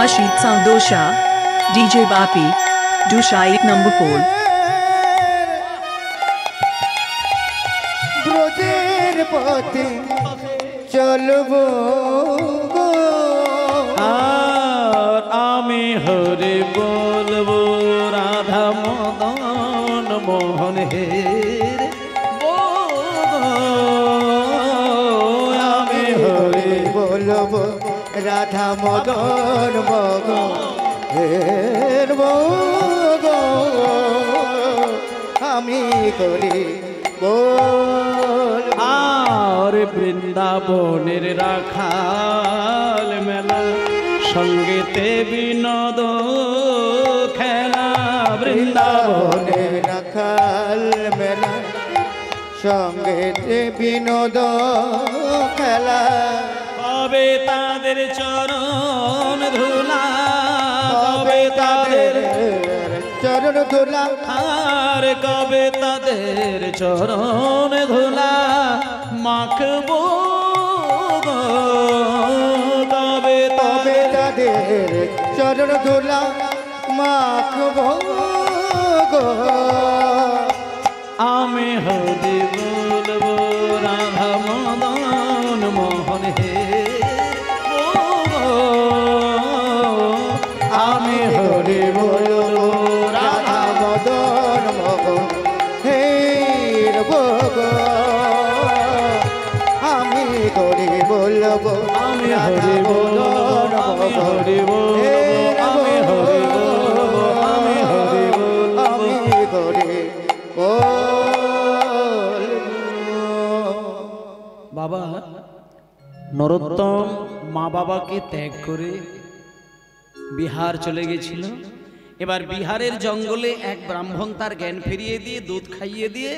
Rashid Sandosha, DJ Bapi, Dusha 8 number pole. ব্রজের পথে চলবো আর আমি হরি বলবো রাধা মদন মোহন হে আমি হরি বলবো রাধা মদন মগনের আমি করি বল আর বৃন্দাবনের রাখাল মেলা সঙ্গীতে বিনোদ খেলা বৃন্দাবনের রাখাল মেলা সঙ্গীতে বিনোদ খেলা কবে তাদের চরণ ধুলা কবে তাদের চরণ ধুলা আর কবে তাদের চরণ ধুলা মাখবো কবে তবে তাদের চরণ ধুলা মাখবো আমি হরি বলবো রাধা মদন মোহন হে আমি হরি বলবো রাধা মদন মোহন হে আমি করি বলবো আমি হরি বলবো আমি হরি বলবো আমি হরি বলবো আমি হরি বলবো আমি করি বাবা নরোত্তম মা বাবাকে ত্যাগ করে বিহার চলে গেছিল। এবার বিহারের জঙ্গলে এক ব্রাহ্মণ তার জ্ঞান ফিরিয়ে দিয়ে দুধ খাইয়ে দিয়ে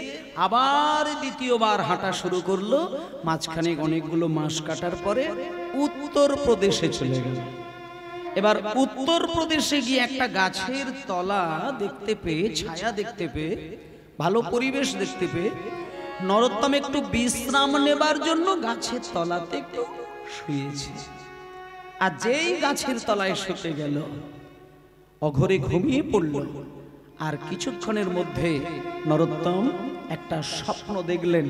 আবার দ্বিতীয়বার হাঁটা শুরু করলো। মাঝখানে অনেকগুলো মাস কাটার পরে উত্তর প্রদেশে চলে গেল। এবার উত্তর প্রদেশে গিয়ে একটা গাছের তলা দেখতে পেয়ে, ছায়া দেখতে পেয়ে, ভালো পরিবেশ দেখতে পেয়ে নরোত্তম একটু বিশ্রাম নেবার জন্য গাছের তলাতে একটু শুয়েছে। আর যেই গাছের তলায় শুতে গেল অঘরে ঘুমিয়ে পড়ল। আর কিছুক্ষণের মধ্যে নরোত্তম একটা স্বপ্ন দেখলেন।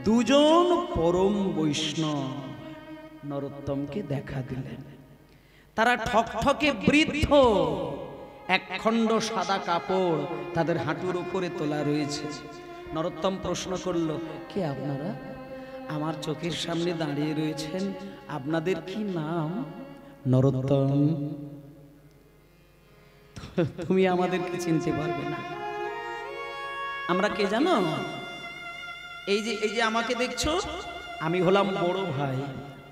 দুজন পরম বৈষ্ণব নরোত্তমকে দেখা দিলেন। তারা ঠকঠকে বৃদ্ধ, একখণ্ড সাদা কাপড় তাদের হাঁটুর উপরে তোলা রয়েছে। নরোত্তম প্রশ্ন করল, কে আপনারা? আমার চোখের সামনে দাঁড়িয়ে রয়েছেন, আপনাদের কি নাম? নরোত্তম, তুমি আমাদেরকে চিনতে পারবে না। আমরা কে জানো? এই যে আমাকে দেখছো, আমি হলাম বড় ভাই,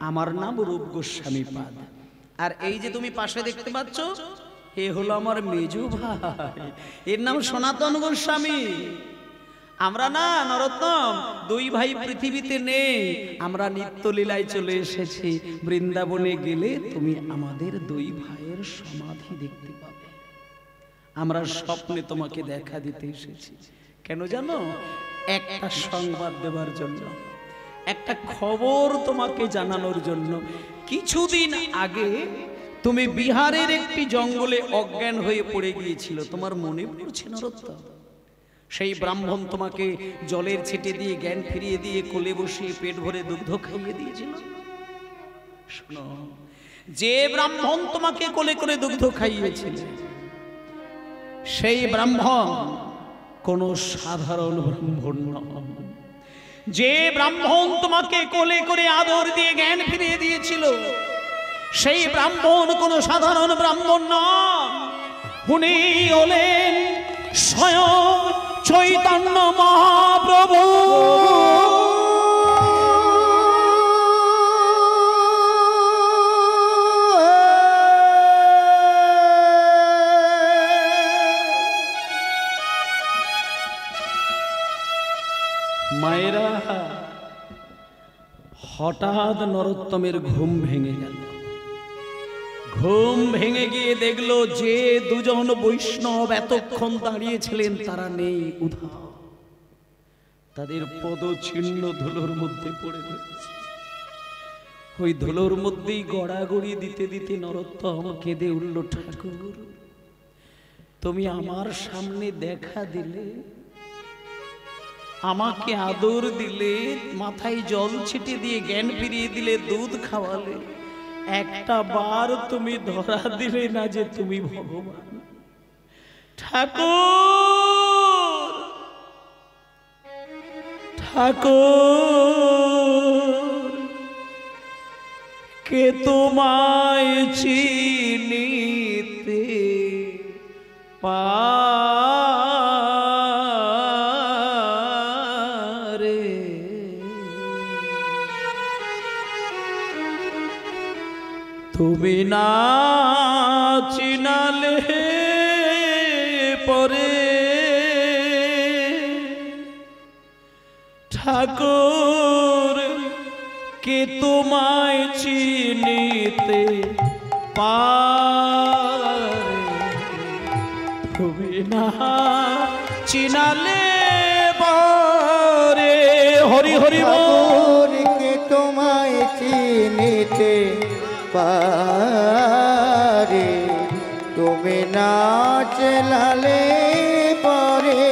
আমার নাম রূপ গোস্বামী পাদ। আর এই যে তুমি পাশে দেখতে পাচ্ছ, এ হলো আমার মেজু ভাই, এর নাম সনাতন গোস্বামী। আমরা না নরোত্তম দুই ভাই পৃথিবীতে নেই, আমরা নিত্যলীলায় চলে এসেছি। বৃন্দাবনে গেলে তুমি আমাদের দুই ভাইয়ের সমাধি দেখতে পাবে। আমরা স্বপ্নে তোমাকে দেখা দিতে এসেছি। কেন জানো? একটা সংবাদ দেওয়ার জন্য, একটা খবর তোমাকে জানানোর জন্য। কিছুদিন আগে তুমি বিহারের একটি জঙ্গলে অজ্ঞান হয়ে পড়ে গিয়েছিল, তোমার মনে পড়ছে নরোত্তম? সেই ব্রাহ্মণ তোমাকে জলের ছিটে দিয়ে জ্ঞান ফিরিয়ে দিয়ে কোলে বসিয়ে পেট ভরে দুগ্ধ খাইয়ে দিয়েছিল। শোনো, যে ব্রাহ্মণ তোমাকে কোলে করে দুগ্ধ খাইয়েছিল সেই ব্রাহ্মণ কোনো সাধারণ ব্রাহ্মণ নয়। যে ব্রাহ্মণ তোমাকে কোলে করে আদর দিয়ে জ্ঞান ফিরিয়ে দিয়েছিল সেই ব্রাহ্মণ কোনো সাধারণ ব্রাহ্মণ নয়। উনি হলেন স্বয়ং চৈতন্য মহাপ্রভু। মায়েরা, হঠাৎ নরোত্তমের ঘুম ভেঙে গেল। ঘুম ভেঙে গিয়ে দেখলো যে দুজন বৈষ্ণব এতক্ষণ দাঁড়িয়েছিলেন তারা নেই, উধাও। তাদের পদ ছিন্ন ধুলোর মধ্যে পড়ে রয়েছে। ওই ধুলোর মধ্যেই গড়াগড়ি দিতে দিতে নরোত্তম কেঁদে উঠল, ঠাকুর তুমি আমার সামনে দেখা দিলে, আমাকে আদর দিলে, মাথায় জল ছিটে দিয়ে জ্ঞান ফিরিয়ে দিলে, দুধ খাওয়ালে, একটা বার তুমি ধরা দিলে না যে তুমি ভগবান। ঠাকুর ঠাকুর কে তোমায় চিনিতে পারে, তুমি না চিনালে পরে ঠাকুর কে তোমায় চিনিতে পারে, তুমি না চিনালে পরে। হরি হরি ঠাকুর কে তোমায় চিনিতে পারে, তুমি না চেলালে পরে।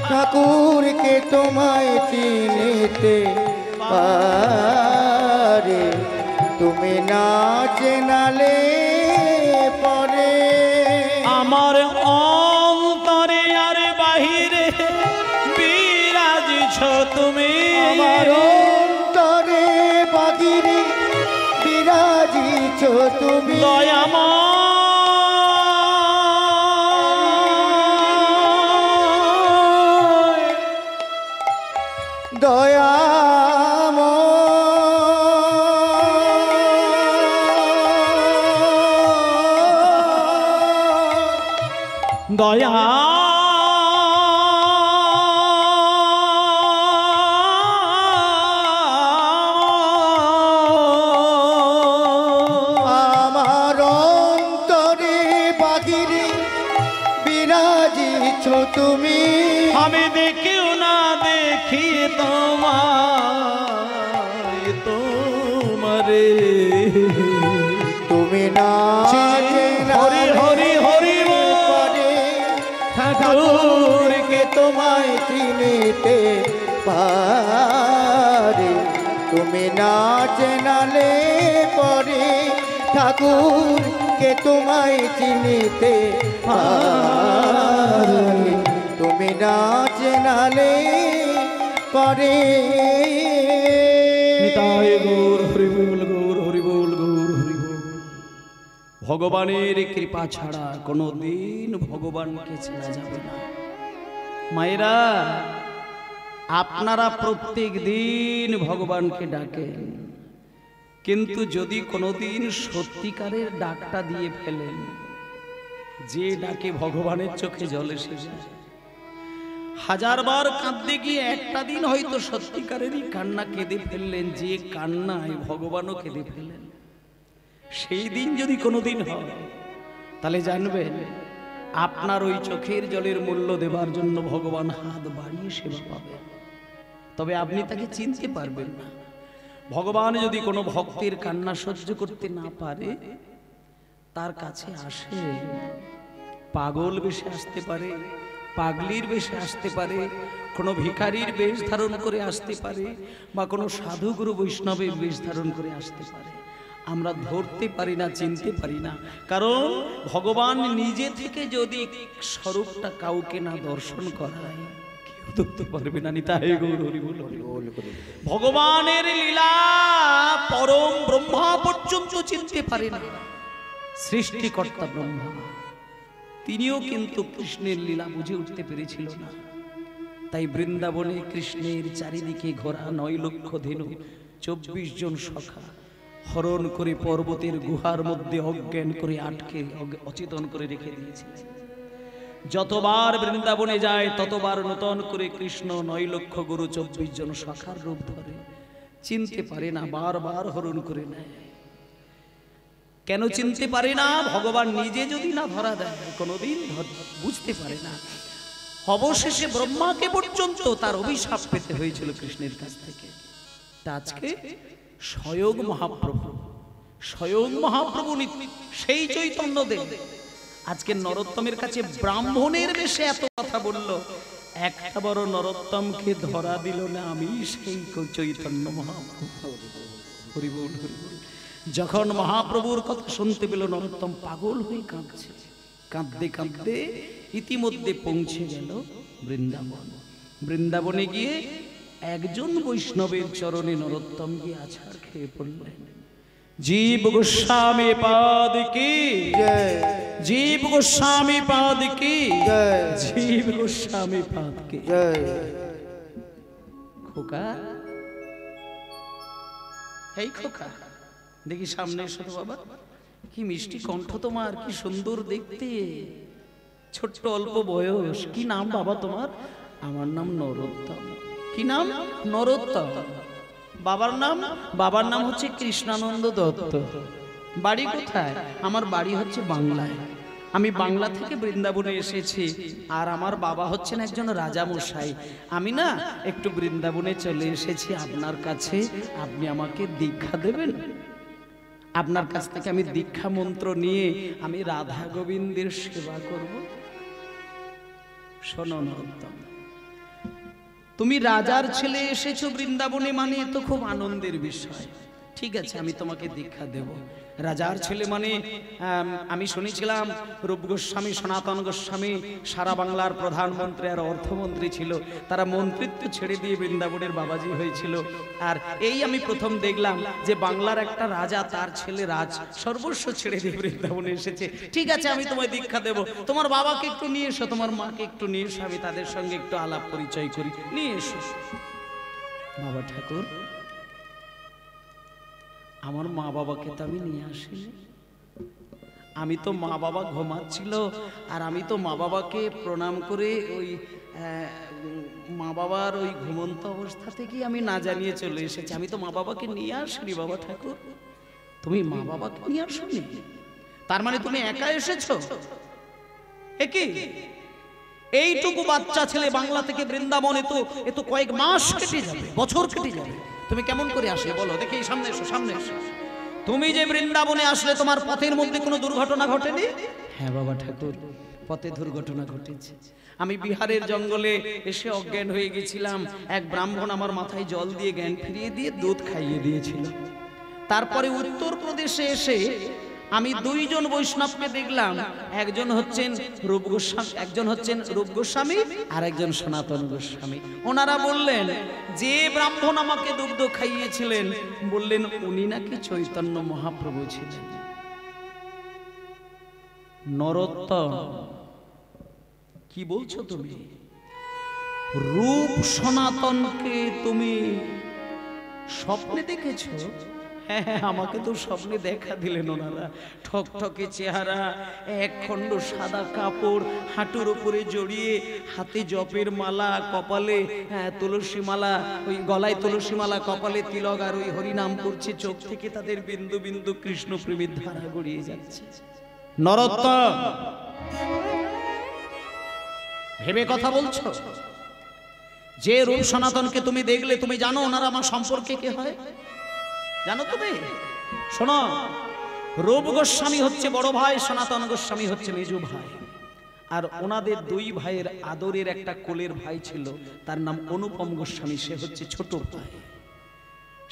ঠাকুর কে তোমায় চিনিতে পারে, তুমি না চেনালে পরে। আমার অন্তরে আর বাহিরে বিরাজিছ তুমি, আমার অন্তরে বাহিরে বিরাজিছ তুমি। দয়া আমার অন্তরে বাহিরে বিরাজিছ তুমি। আমি দেখিও না দেখি তোমায়, তোমারে তুমি না হরি হরি হরি পরে। ঠাকুর কে তোমায় চিনিতে পারে, তুমি না চেনালে পরে। ঠাকুর কে তোমায় চিনিতে পারে, তুমি না চেনালে পরে। নিতাই গৌর হরি বল, গৌর হরি বল, গৌর হরি বল। ভগবানের কৃপা ছাড়া কোনোদিন ভগবানকে চেনা যাবে না। মায়েরা, আপনারা প্রত্যেক দিন ভগবানকে ডাকেন, কিন্তু যদি কোনোদিন সত্যিকারের ডাকটা দিয়ে ফেলেন, যে ডাকে ভগবানের চোখে জল এসে যায়, হাজারবার কাঁদতে গিয়ে একটা দিন হয়তো সত্যিকারেরই কান্না কেঁদে ফেললেন, যে কান্নায় ভগবানও কেঁদে ফেলেন, সেই দিন যদি কোনোদিন হয়, তাহলে জানবেন আপনার ওই চোখের জলের মূল্য দেবার জন্য ভগবান হাত বাড়িয়ে সেবা পাবেন। তবে আপনি তাকে চিনতে পারবেন না। ভগবান যদি কোনো ভক্তের কান্না সহ্য করতে না পারে, তার কাছে আসে পাগল বেশে আসতে পারে, পাগলির বেশে আসতে পারে, কোনো ভিখারির বেশ ধারণ করে আসতে পারে, বা কোনো সাধু গুরু বৈষ্ণবের বেশ ধারণ করে আসতে পারে। আমরা ধরতে পারি না, চিনতে পারি না, কারণ ভগবান নিজে থেকে যদি স্বরূপটা কাউকে না দর্শন করায়, কেউ ধরতে পারবে না। নিতাই গৌর হরি বল, হরি বল। ভগবানের লীলা পরম ব্রহ্মা পর্যন্ত চিনতে পারে না। সৃষ্টিকর্তা ব্রহ্মা, তিনিও কিন্তু কৃষ্ণের লীলা বুঝে উঠতে পেরেছিল না। তাই বৃন্দাবনে কৃষ্ণের চারিদিকে ঘোরা 9 লক্ষ ধেনু, 24 জন সখা হরণ করে পর্বতের গুহার মধ্যে অজ্ঞান করে আটকে অচেতন করে রেখে দিয়েছিলেন। যতবার বৃন্দাবনে যায় ততবার নূতন করে কৃষ্ণ 9 লক্ষ গুরু 24 জন সখার রূপ ধরে, চিনতে পারে না, বারবার হরণ করে নেয়। কেন চিনতে পারে না? ভগবান নিজে যদি না ধরা দেয়, কোনোদিন বুঝতে পারে না। অবশেষে ব্রহ্মাকে পর্যন্ত তার অভিশাপ পেতে হয়েছিল কৃষ্ণের কাছ থেকে। তা আজকে স্বয়ং মহাপ্রভু, স্বয়ং মহাপ্রভু সেই চৈতন্যদেব আজকে নরোত্তমের কাছে ব্রাহ্মণের বেশে এত কথা বলল, একটা বড় নরোত্তমকে ধরা দিল না, আমি সেই চৈতন্য মহাপ্রভু। হরি বল, হরি বল। যখন মহাপ্রভুর কথা শুনতে পেল নরোত্তম পাগল হয়ে কাঁদছে, কাঁদতে কাঁদতে ইতিমধ্যে পৌঁছে গেল বৃন্দাবন। বৃন্দাবনে গিয়ে একজন বৈষ্ণবের চরণে নরোত্তম গিয়ে আছাড় খেয়ে পড়লেন। জীব গোস্বামী পাদ কি জয়, জীব গোস্বামী পাদ কি জয়, জীব গোস্বামী পাদ কি জয়। খোকা, এই খোকা, দেখি সামনে এসো তো বাবা। কি মিষ্টি কণ্ঠ তোমার, কি সুন্দর দেখতে, ছোট্ট অল্প বয়স। কি নাম বাবা তোমার? আমার নাম নরোত্তম। কি নাম? নরোত্তম। বাবার নাম? বাবার নাম হচ্ছে কৃষ্ণানন্দ দত্ত। বাড়ি কোথায়? আমার বাড়ি হচ্ছে বাংলায়। আমি বাংলা থেকে বৃন্দাবনে এসেছি, আর আমার বাবা হচ্ছেন একজন রাজা মশাই। আমি না একটু বৃন্দাবনে চলে এসেছি আপনার কাছে, আপনি আমাকে দীক্ষা দেবেন? আপনার কাছ থেকে আমি দীক্ষা মন্ত্র নিয়ে আমি রাধা গোবিন্দের সেবা করব। শোনো নরোত্তম, তুমি রাজার ছেলে এসেছো বৃন্দাবনে, মানে তো খুব আনন্দের বিষয়। ঠিক আছে, আমি তোমাকে দীক্ষা দেব। রাজার ছেলে মানে আমি শুনেছিলাম রূপ গোস্বামী, সনাতন গোস্বামী সারা বাংলার প্রধানমন্ত্রী আর অর্থমন্ত্রী ছিল, তারা মন্ত্রিত্ব ছেড়ে দিয়ে বৃন্দাবনের বাবাজি হয়েছিল। আর এই আমি প্রথম দেখলাম যে বাংলার একটা রাজা তার ছেলে রাজ সর্বস্ব ছেড়ে দিয়ে বৃন্দাবনে এসেছে। ঠিক আছে, আমি তোমায় দীক্ষা দেব। তোমার বাবাকে একটু নিয়ে এসো, তোমার মাকে একটু নিয়ে এসো, আমি তাদের সঙ্গে একটু আলাপ পরিচয় করি। নিয়ে এসো। বাবা ঠাকুর, আমার মা বাবাকে তো আমি নিয়ে আসিনি। আমি তো মা বাবা ঘুমাচ্ছিল, আর আমি তো মা বাবাকে প্রণাম করে ওই মা বাবার ওই ঘুমন্ত অবস্থা থেকে আমি না জানিয়ে চলে এসেছি। আমি তো মা বাবাকে নিয়ে আসিনি। বাবা ঠাকুর, তুমি মা বাবাকে নিয়ে আসোনি? তার মানে তুমি একা এসেছো? একে এইটুকু বাচ্চা ছেলে বাংলা থেকে বৃন্দাবনে এ তো কয়েক মাস কেটে যাবে, বছর কেটে যাবে। তুমি কেমন করে আসলে বলো দেখি? সামনে এসো, সামনে এসো। তুমি যে বৃন্দাবনে আসলে তোমার পথের মধ্যে কোনো দুর্ঘটনা ঘটেনি? হ্যাঁ বাবা ঠাকুর, পথে দুর্ঘটনা ঘটেছে। আমি বিহারের জঙ্গলে এসে অজ্ঞান হয়ে গেছিলাম। এক ব্রাহ্মণ আমার মাথায় জল দিয়ে জ্ঞান ফিরিয়ে দিয়ে দুধ খাইয়ে দিয়েছিল। তারপরে উত্তরপ্রদেশে এসে আমি দুইজন বৈষ্ণবকে দেখলাম, একজন হচ্ছেন রূপ গোস্বামী, একজন হচ্ছেন রূপ গোস্বামী, আর একজন সনাতন গোস্বামী। ওনারা বললেন যে ব্রাহ্মণ আমাকে দুগ্ধ খাইয়েছিলেন, বললেন উনি নাকি চৈতন্য মহাপ্রভু ছিলেন। নরোত্তম, কি বলছো তুমি? রূপ সনাতনকে তুমি স্বপ্নে দেখেছো? হ্যাঁ, আমাকে তো স্বপ্নে দেখা দিলেন ওনারা। ঠকঠকে চেহারা, এক খণ্ড সাদা কাপড় হাঁটুর উপরে জড়িয়ে, হাতে জপের মালা, কপালে তুলসী মালা, ওই গলায় তুলসী মালা, কপালে তিলক, আর ওই হরিনাম করছে। চোখ থেকে তাদের বিন্দু বিন্দু কৃষ্ণ প্রেমের ধারা গড়িয়ে যাচ্ছে। নরোত্তম, ভেবে কথা বলছো? যে রূপ সনাতনকে তুমি দেখলে, তুমি জানো ওনারা আমার সম্পর্কে কে হয়? জানো তুমি? শোনো, রূপ গোস্বামী হচ্ছে বড় ভাই, সনাতন গোস্বামী হচ্ছে মেজো ভাই। আর ওনাদের দুই ভাইয়ের আদরের একটা কোলের ভাই ছিল, তার নাম অনুপম গোস্বামী, সে হচ্ছে ছোট ভাই।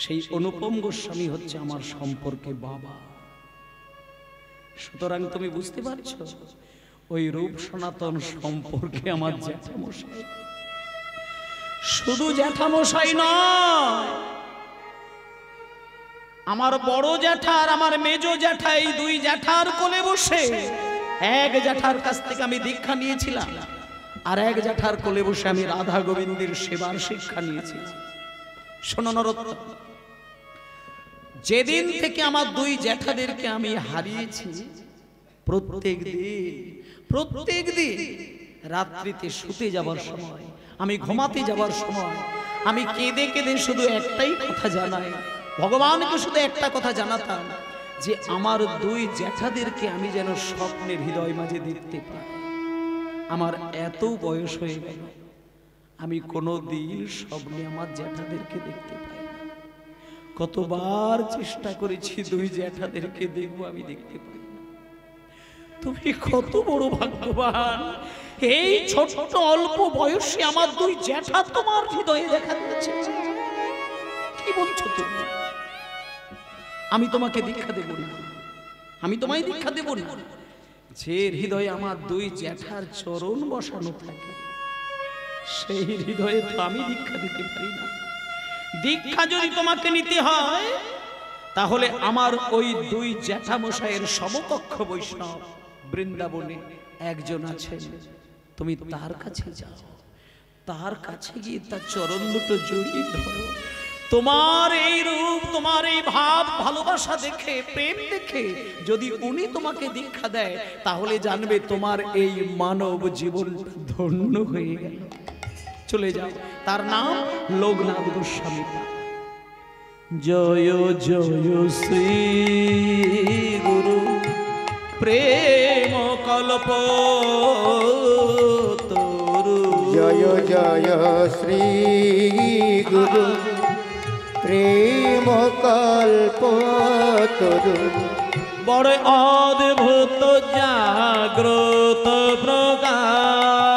সেই অনুপম গোস্বামী হচ্ছে আমার সম্পর্কে বাবা। সুতরাং তুমি বুঝতে পারছো, ওই রূপ সনাতন সম্পর্কে আমার জ্যাঠামশাই। শুধু জ্যাঠামশাই নয়, আমার বড় জ্যাঠা আর আমার মেজো জ্যাঠা, এই দুই জ্যাঠার কোলে বসে এক জ্যাঠার কাছ থেকে আমি দীক্ষা নিয়েছিলাম, আর এক জ্যাঠার কোলে বসে আমি রাধা গোবিন্দের সেবার শিক্ষা নিয়েছি। শোনো নরোত্তম, যেদিন থেকে আমার দুই জ্যাঠাদেরকে আমি হারিয়েছি, প্রত্যেক দিন রাত্রিতে শুতে যাবার সময়, আমি ঘুমাতে যাবার সময় আমি কেঁদে কেঁদে শুধু একটাই কথা জানাই, ভগবানকে শুধু একটা কথা জানাতাম, যে আমার দুই জ্যাঠাদেরকে আমি যেন স্বপ্নের হৃদয় মাঝে দেখতে পাই। আমার এত বয়স হয়ে গেল, আমি কোনোদিন স্বপ্নে আমার জ্যাঠাদেরকে দেখতে পাই না। কতবার চেষ্টা করেছি দুই জ্যাঠাদেরকে দেখবো, আমি দেখতে পাই না। তুমি কত বড় ভাগ্যবান, এই ছোট অল্প বয়সে আমার দুই জ্যাঠা তোমার হৃদয়ে দেখা দিয়েছে। কি বলছো তুমি? আমি তোমাকে দীক্ষা দেব না, আমি তোমায় দীক্ষা দেব না। যে হৃদয়ে আমার দুই জ্যাঠার চরণ বসানো থাকে, সেই হৃদয়ে তো আমি দীক্ষা দিতে পারি না। দীক্ষা যদি তোমাকে নিতে হয়, তাহলে আমার ওই দুই জ্যাঠামশাইয়ের সমকক্ষ বৈষ্ণব বৃন্দাবনে একজন আছেন, তুমি তার কাছে যাও, তার কাছে গিয়ে তার চরণ দুটো জড়িয়ে ধরো। তোমার এই রূপ, তোমার এই ভাব, ভালোবাসা দেখে, প্রেম দেখে যদি উনি তোমাকে দীক্ষা দেয়, তাহলে জানবে তোমার এই মানব জীবন ধন্য হয়ে গেল। চলে যাও। তার নাম লোকনাথ গোস্বামী। জয় জয় শ্রী গুরু প্রেম কল্প তরু। জয় জয় শ্রী গুরু প্রেম কল্প তরু। বড় অদ্ভুত জাগ্রত প্রকাশ,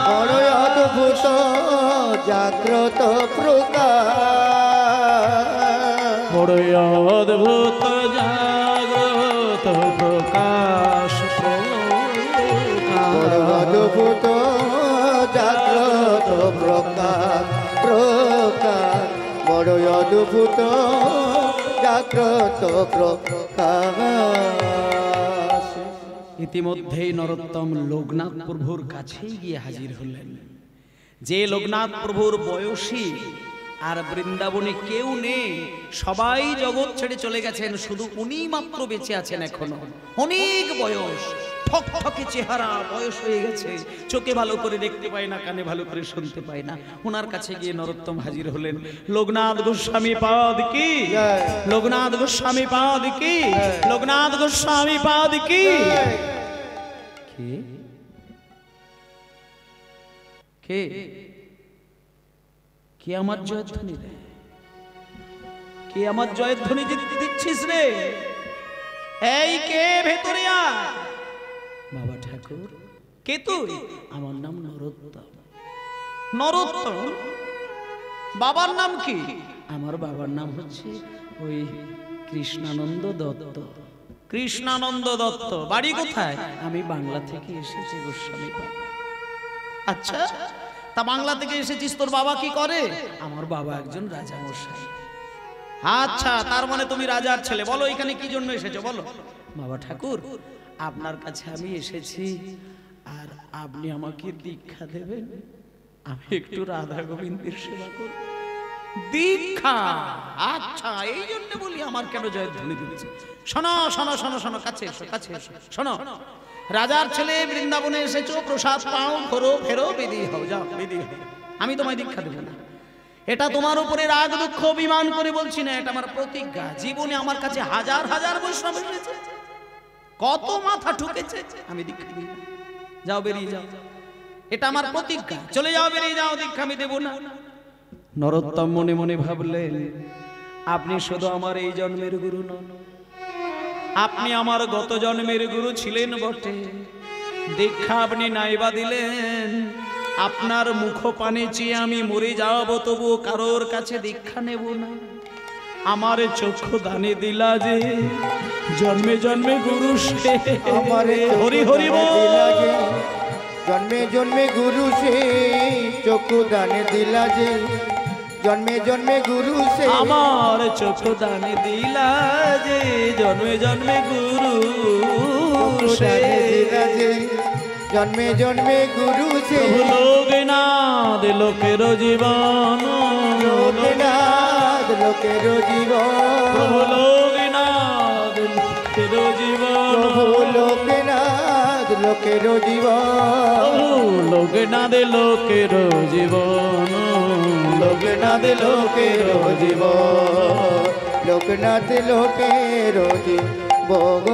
বড় অদ্ভুত জাগ্রত প্রকাশ, বড় অদ্ভুত জাগ্রত প্রকাশ, বড় অদ্ভুত জাগ্রত প্রকাশ প্রকাশ, বড় অদ্ভুত জাগ্রত প্রকাশ। ইতিমধ্যেই নরোত্তম লোকনাথ প্রভুর কাছেই গিয়ে হাজির হলেন। যে লোকনাথ প্রভুর বয়সী আর বৃন্দাবনে কেউ নেই, সবাই জগৎ ছেড়ে চলে গেছেন, শুধু উনি মাত্র বেঁচে আছেন এখনো। অনেক বয়স, ঠকঠকে চেহারা, বয়স হয়ে গেছে, চোখে ভালো করে দেখতে পায় না, কানে ভালো করে শুনতে পায় না। ওনার কাছে গিয়ে নরোত্তম হাজির হলেন। লোকনাথ গোস্বামী পাদ কি, লোকনাথ গোস্বামী পাদ কি, লোকনাথ গোস্বামী পাদ কি। কে কে কে আমার জয়ধ্বনি দেয়? কে আমার জয়ধ্বনি দিচ্ছিস রে? এই কে ভেতরে আয়। বাবা ঠাকুর, কে তুই? আমার নাম নরোত্তম। নরোত্তম? বাবার নাম কি? আমার বাবার নাম হচ্ছে ওই কৃষ্ণানন্দ দত্ত। কৃষ্ণানন্দ দত্ত। বাড়ি কোথায়? আমি বাংলা থেকে এসেছি গোস্বামী পাদ। আচ্ছা, তা বাংলা থেকে এসেছিস, তোর বাবা কি করে? আমার বাবা একজন রাজা মশাই। আচ্ছা, তার মানে তুমি রাজার ছেলে। বলো এখানে কি জন্য এসেছো বলো। বাবা ঠাকুর, আপনার কাছে আমি এসেছি, আর আপনি আমাকে দীক্ষা দেবেন, আমি একটু রাধা গোবিন্দের সেবা করব। দীক্ষা? আচ্ছা, এই জন্য বলি আমার কেন জয়ধ্বনি দিচ্ছে। শোনো শোনো শোনো শোনো, কাছে এসো, কাছে এসো। শোনো, রাজার ছেলে, বৃন্দাবনে এসেছো, প্রসাদ পাও, ঘোরো, ফেরো, বেদি হও, যাও, বেদি হও। আমি তোমায় দীক্ষা দেবো না। এটা তোমার উপরে রাগ দুঃখ অভিমান করে বলছি না, এটা আমার প্রতিজ্ঞা। জীবনে আমার কাছে হাজার হাজার বৈষ্ণব এসেছে, কত মাথা ঠুকেছে, আমি দীক্ষা দিই না। যাও, বেরিয়ে যাও, এটা আমার প্রতিজ্ঞা। চলে যাও, বেরিয়ে যাও, দীক্ষা আমি দেবো না। নরোত্তম মনে মনে ভাবলেন, আপনি শুধু আমার এই জন্মের গুরু নন, আপনি আমার গত জন্মের গুরু ছিলেন বটে। দীক্ষা আপনি নাইবা দিলেন, আপনার মুখ পানে চেয়ে আমি মরে যাব, তবু কারোর কাছে দীক্ষা নেব না। আমার চক্ষু দানে দিলা যে, জন্মে জন্মে গুরু সে। আমারে হরি হরি বল। জন্মে জন্মে গুরু সে, চক্ষু দানে দিলা যে, জন্মে জন্মে গুরু সে। আমার চক্ষু দানে দিলা যে, জন্মে জন্মে গুরু সে। জন্মে জন্মে গুরু সে। লোকনাথ লোকের জীবন, লোকনাথ লোকের জীবন, লোকনাথ লোকের জীবন, লোকনাথ লোকের জীবন, লোকনাথ লোকের জীবন, লোকনাথ লোকের জীবন, লোকনাথ লোকের জীবন।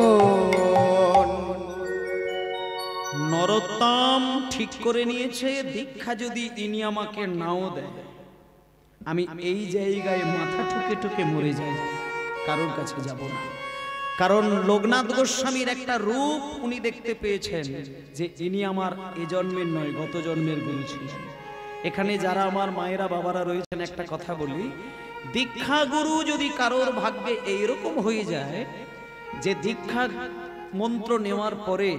নরোত্তম ঠিক করে নিয়েছে, দীক্ষা যদি ইনি আমাকে নাও দেয়, আমি এই জায়গায় মাথা ঠুকে ঠুকে মরে যাই, কারোর কাছে যাব না। কারণ লোকনাথ গোস্বামীর একটা রূপ উনি দেখতে পেয়েছেন যে ইনি আমার এ জন্মের নয়, গত জন্মের গুরু ছিলেন। এখানে যারা আমার মায়েরা বাবারা রয়েছেন, একটা কথা বলি, দীক্ষা গুরু যদি কারোর ভাগ্যে এইরকম হয়ে যায় যে দীক্ষা মন্ত্র নেওয়ার পরে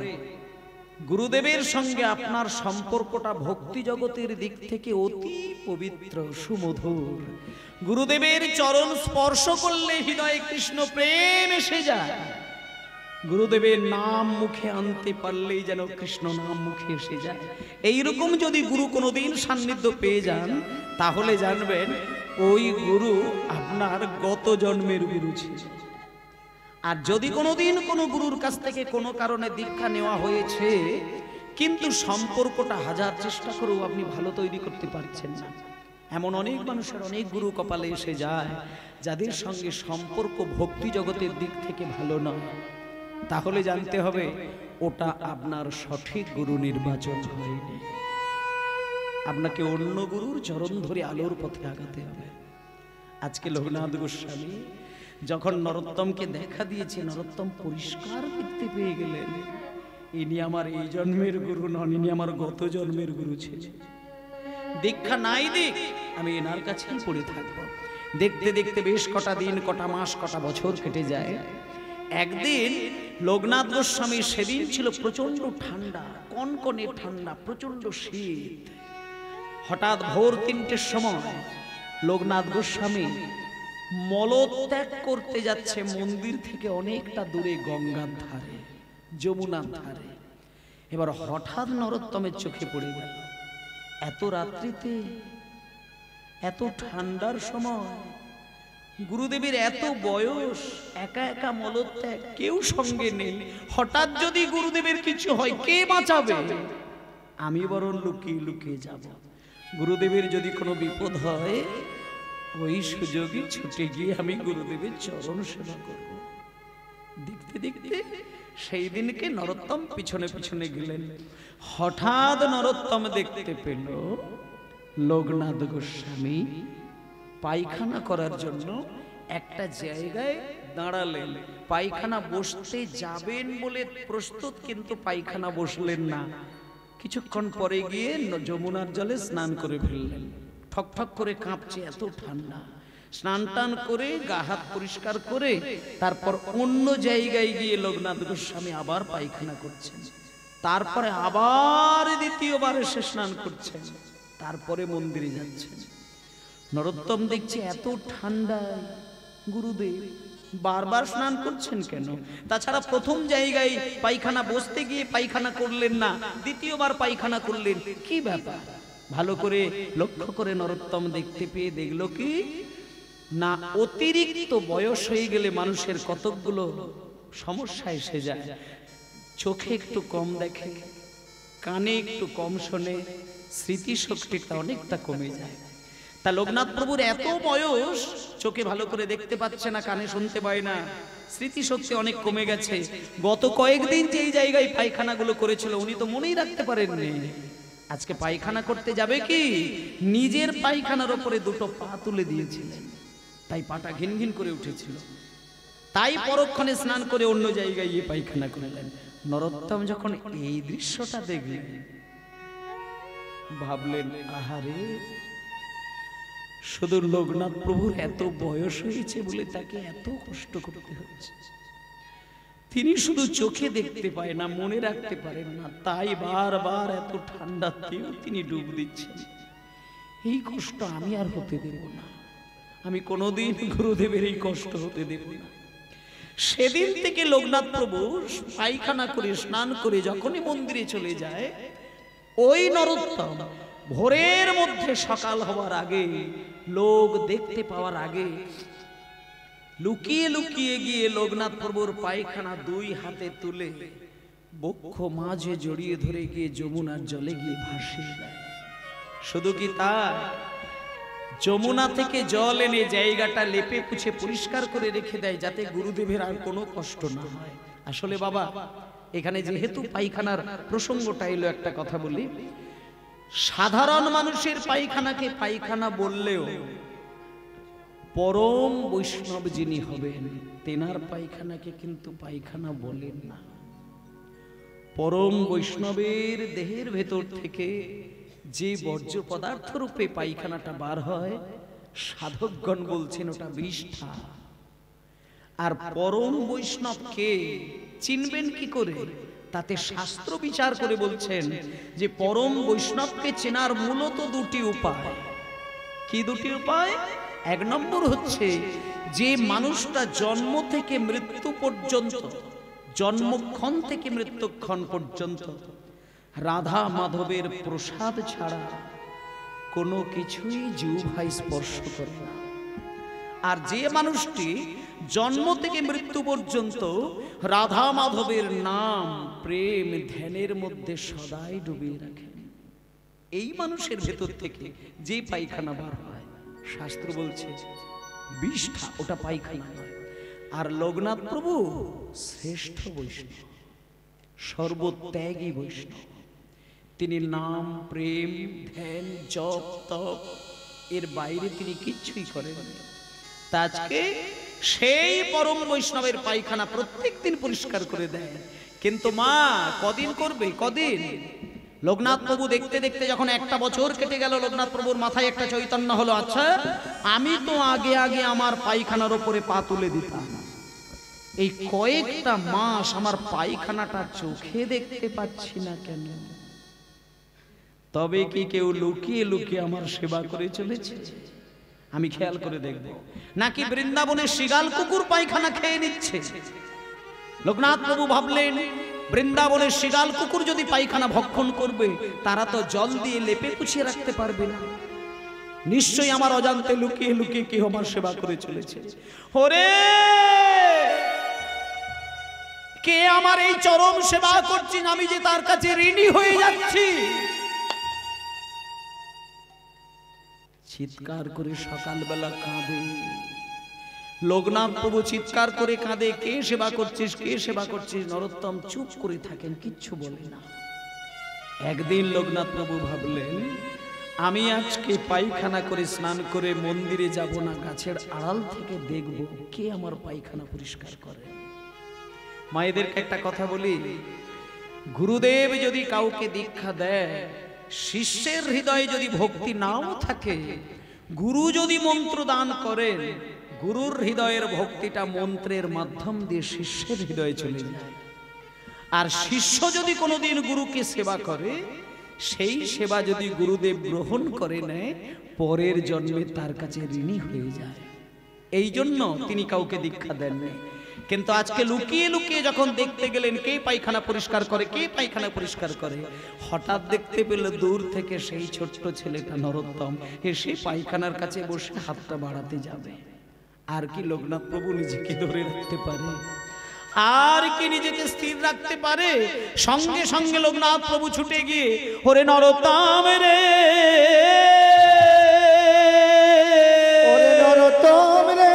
গুরুদেবের সঙ্গে আপনার সম্পর্কটা ভক্তি জগতের দিক থেকে অতি পবিত্র সুমধুর, গুরুদেবের চরণ স্পর্শ করলে হৃদয়ে কৃষ্ণ প্রেম এসে যায়, গুরুদেবের নাম মুখে আনতে পারলেই যেন কৃষ্ণ নাম মুখে এসে যায়, এইরকম যদি গুরু কোনোদিন সান্নিধ্য পেয়ে যান, তাহলে জানবেন ওই গুরু আপনার গত জন্মের গুরু ছিল। আর যদি কোনোদিন কোনো গুরুর কাছ থেকে কোনো কারণে দীক্ষা নেওয়া হয়েছে, কিন্তু সম্পর্কটা হাজার চেষ্টা করেও আপনি ভালো তৈরি করতে পারছেন না, এমন অনেক মানুষের অনেক গুরু কপালে এসে যায় যাদের সঙ্গে সম্পর্ক ভক্তি জগতের দিক থেকে ভালো নয়, তাহলে জানতে হবে ওটা আপনার সঠিক গুরু নির্বাচন হয়নি। আপনাকে অন্য গুরুর চরণ ধরে আলোর পথে আগাতে হবে। আজকে লোকনাথ গোস্বামী যখন নরোত্তমকে দেখা দিয়েছে, নরোত্তম পরিষ্কার দেখতে পেয়ে গেলেন ইনি আমার এই জন্মের গুরু নন, ইনি আমার গত জন্মের গুরু ছিল। দীক্ষা নাই দিক, আমি এনার কাছেই পড়ে থাকবো। দেখতে দেখতে বেশ কটা দিন, কটা মাস, কটা বছর কেটে যায়। একদিন লোকনাথ গোস্বামী, সেদিন ছিল প্রচন্ড ঠান্ডা, কনকনে ঠান্ডা, প্রচন্ড শীত। হঠাৎ ভোর 3টের সময় লোকনাথ গোস্বামী মলত্যাগ করতে যাচ্ছে মন্দির থেকে অনেকটা দূরে, গঙ্গার ধারে, যমুনার ধারে। এবার হঠাৎ নরোত্তমের চোখে পড়ে গেল, এত রাত্রিতে, এত ঠান্ডার সময়, গুরুদেবের এত বয়স, একা একা মলত্যাগ, কেউ সঙ্গে নেই, হঠাৎ যদি গুরুদেবের কিছু হয় কে বাঁচাবে? আমি বরং লুকিয়ে লুকিয়ে যাব, গুরুদেবের যদি কোনো বিপদ হয় ওই সুযোগে ছুটে গিয়ে আমি গুরুদেবের চরণ সেবা করব। দেখতে দেখতে সেই দিনকে নরোত্তম পিছনে পিছনে গেলেন। হঠাৎ নরোত্তম দেখতে পেল লোকনাথ গোস্বামী পায়খানা করার জন্য একটা জায়গায় দাঁড়ালেন। পায়খানা বসতে যাবেন বলে প্রস্তুত, কিন্তু পায়খানা বসলেন না। কিছুক্ষণ পরে গিয়ে যমুনার জলে স্নান করে ফেললেন। ঠক ঠক করে কাঁপছে, এত ঠান্ডা। স্নান টান করে গা হাত পরিষ্কার করে তারপর অন্য জায়গায় গিয়ে লোকনাথ গোস্বামী আবার পায়খানা করছেন। তারপরে আবার দ্বিতীয়বার এসে স্নান করছেন, তারপরে মন্দিরে যাচ্ছেন। নরোত্তম দেখছে এত ঠান্ডায় গুরুদেব বারবার স্নান করছেন কেন? তাছাড়া প্রথম জায়গায় পায়খানা বসতে গিয়ে পায়খানা করলেন না, দ্বিতীয়বার পায়খানা করলেন, কি ব্যাপার? ভালো করে লক্ষ্য করে নরোত্তম দেখতে পেয়ে দেখল কি না, অতিরিক্ত বয়স হয়ে গেলে মানুষের কতকগুলো সমস্যা এসে যায়। চোখে একটু কম দেখে, কানে একটু কম শোনে, স্মৃতিশক্তিটা অনেকটা কমে যায়। তা লোকনাথ প্রভুর এত বয়স, চোখে ভালো করে দেখতে পাচ্ছে না, কানে শুনতে পায় না, স্মৃতিশক্তি অনেক কমে গেছে। গত কয়েকদিন যে জায়গায় পায়খানাগুলো করেছিল উনি তো মনেই রাখতে পারেননি। আজকে পায়খানা করতে যাবে কি, নিজের পায়খানার উপরে দুটো পা তুলে দিয়েছিলেন, তাই পাটা ঘিন ঘিন করে উঠেছিল। তাই পরক্ষণে স্নান করে অন্য জায়গায় গিয়ে পায়খানা করলেন। নরোত্তম যখন এই দৃশ্যটা দেখলেন, ভাবলেন আহারে, শুধু লোকনাথ প্রভুর এত বয়স হয়েছে বলে তাকে এত কষ্ট করতে হচ্ছে। তিনি শুধু চোখে দেখতে পায় না, মনে রাখতে পারেন না, তাই বারবার এত ঠান্ডাতেও তিনি ডুব দিচ্ছেন। এই কষ্ট আমি আর হতে দেব না, আমি কোনোদিন গুরুদেবের এই কষ্ট হতে দেব না। সেদিন থেকে লোকনাথ প্রভু পায়খানা করে স্নান করে যখনই মন্দিরে চলে যায়, ওই নরোত্তম ভোরের মধ্যে সকাল হওয়ার আগে, লোক দেখতে পাওয়ার আগে লুকিয়ে লুকিয়ে গিয়ে লোকনাথ প্রভুর পায়খানা দুই হাতে তুলে বক্ষ মাঝে জড়িয়ে ধরে গিয়ে যমুনার জলে গিয়ে ভাসিয়ে দেয়। শুধু কি তাই, যমুনা থেকে জল এনে জায়গাটা লেপে পুছে পরিষ্কার করে রেখে দেয় যাতে গুরুদেবের আর কোনো কষ্ট না হয়। আসলে বাবা, এখানে যেহেতু পায়খানার প্রসঙ্গটা এলো, একটা কথা বলি, সাধারণ মানুষের পায়খানাকে পায়খানা বললেও পরম বৈষ্ণব যিনি হবেন তেনার পায়খানাকে কিন্তু পায়খানা বলেন না। পরম বৈষ্ণবের দেহের ভেতর থেকে যে বর্জ্য পদার্থ রূপে পায়খানাটা বার হয়, সাধকগণ বলছেন ওটা বিষ্ঠা। আর পরম বৈষ্ণবকে চিনবেন কি করে? তাতে শাস্ত্র বিচার করে বলছেন যে পরম বৈষ্ণবকে চেনার মূলত দুটি উপায়। কি দুটি উপায়? এক নম্বর হচ্ছে যে মানুষটা জন্ম থেকে মৃত্যু পর্যন্ত, জন্মক্ষণ থেকে মৃত্যুক্ষণ পর্যন্ত রাধা মাধবের প্রসাদ ছাড়া কোনো কিছুই জিহ্বায় স্পর্শ করে না, আর যে মানুষটি জন্ম থেকে মৃত্যু পর্যন্ত রাধা মাধবের নাম প্রেম ধ্যানের মধ্যে সদাই ডুবিয়ে রাখেন, এই মানুষের ভেতর থেকে যে পায়খানা বার হয়, শাস্ত্র বলছে বিষ্ঠা, ওটা পায়খানা নয়। আর লোকনাথ প্রভু শ্রেষ্ঠ বৈষ্ণব, সর্বত্যাগী বৈষ্ণব। তিনি নাম প্রেম ধ্যান জপ তপ এর বাইরে তিনি কিচ্ছুই করেন না। আজকে সেই পরম বৈষ্ণবের পায়খানা প্রত্যেক দিন পরিষ্কার করে দেয়। কিন্তু মা কদিন করবে? কদিন? লোকনাথ প্রভু দেখতে দেখতে যখন একটা বছর কেটে গেল, লোকনাথ প্রভুর মাথায় একটা চৈতন্য হলো, আচ্ছা আমি তো আগে আগে আমার পায়খানার উপরে পা তুলে দিতাম, এই কয়েকটা মাস আমার পায়খানাটা চোখে দেখতে পাচ্ছি না কেন? তবে কি কেউ লুকিয়ে লুকিয়ে আমার সেবা করে চলেছে? আমি খেয়াল করে দেখব। নাকি বৃন্দাবনের শিগাল কুকুর পায়খানা খেয়ে নিচ্ছে? লোকনাথ প্রভু ভাবলেন বৃন্দাবনের শিগাল কুকুর যদি পায়খানা ভক্ষণ করবে, তারা তো জল দিয়ে লেপে পুছিয়ে রাখতে পারবে না, নিশ্চয়ই আমার অজান্তে লুকিয়ে লুকিয়ে কেউ আমার সেবা করে চলেছে। ওরে কে আমার এই চরম সেবা করছেন, আমি যে তার কাছে ঋণী হয়ে যাচ্ছি। চিৎকার করে সকালবেলা কাঁদে লোকনাথ প্রভু, চিৎকার করে কাঁদে, কে সেবা করছিস, কে সেবা করছিস? নরোত্তম চুপ করে থাকেন, কিচ্ছু বলে না। একদিন লোকনাথ প্রভু ভাবলেন আমি আজকে পায়খানা করে স্নান করে মন্দিরে যাব না, গাছের আড়াল থেকে দেখব কে আমার পায়খানা পরিষ্কার করে। মায়েদেরকে একটা কথা বলি, গুরুদেব যদি কাউকে দীক্ষা দেয়, শিষ্যের হৃদয়ে যদি ভক্তি নাও থাকে, গুরু যদি মন্ত্র দান করেন, গুরুর হৃদয়ের ভক্তিটা মন্ত্রের মাধ্যম দিয়ে শিষ্যের হৃদয়ে চলে যায়। আর শিষ্য যদি কোনোদিন গুরুকে সেবা করে, সেই সেবা যদি গুরুদেব গ্রহণ করে নেয়, পরের জন্মে তার কাছে ঋণী হয়ে যায়। এই জন্য তিনি কাউকে দীক্ষা দেননি। কিন্তু আজকে লুকিয়ে লুকিয়ে যখন দেখতে গেলেন কে পায়খানা পরিষ্কার করে, কে পায়খানা পরিষ্কার করে, হঠাৎ দেখতে পেল দূর থেকে সেই ছোট্ট ছেলেটা নরোত্তম এসে পায়খানার কাছে বসে হাতটা বাড়াতে যাবে। আর কি লোকনাথ প্রভু নিজেকে ধরে রাখতে পারে? আর কি নিজেকে স্থির রাখতে পারে? সঙ্গে সঙ্গে লোকনাথ প্রভু ছুটে গিয়ে ওরে নরোত্তম রে, ওরে নরোত্তম রে,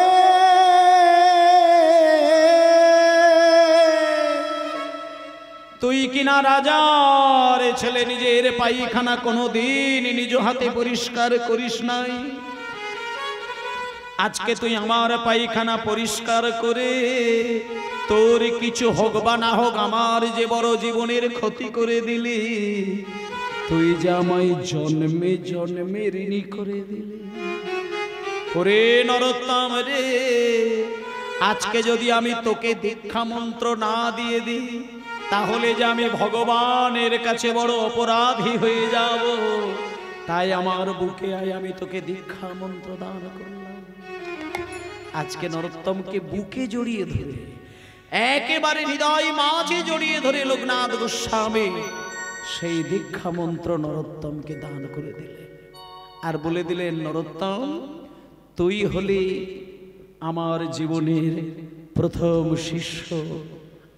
তুই কিনা রাজার ছেলে, নিজের পায়খানা কোনোদিন নিজ হাতে পরিষ্কার করিস নাই, আজকে তুই আমার পায়খানা পরিষ্কার করে তোর কিছু হোক বা না হোক আমার যে বড় জীবনের ক্ষতি করে দিলি, তুই যে আমায় জন্মে জন্মে ঋণী করে দিলি। ওরে নরোত্তম রে, আজকে যদি আমি তোকে দীক্ষা মন্ত্র না দিয়ে দিই, তাহলে যে আমি ভগবানের কাছে বড় অপরাধী হয়ে যাব। তাই আমার বুকে আয়, আমি তোকে দীক্ষা মন্ত্র দান করলাম। আজকে নরোত্তমকে বুকে জড়িয়ে ধরে, একেবারে হৃদয় মাঝে জড়িয়ে ধরে লোকনাথ গোস্বামী সেই দীক্ষা মন্ত্র নরোত্তমকে দান করে দিলেন। আর বলে দিলেন, নরোত্তম তুই হলি আমার জীবনের প্রথম শিষ্য,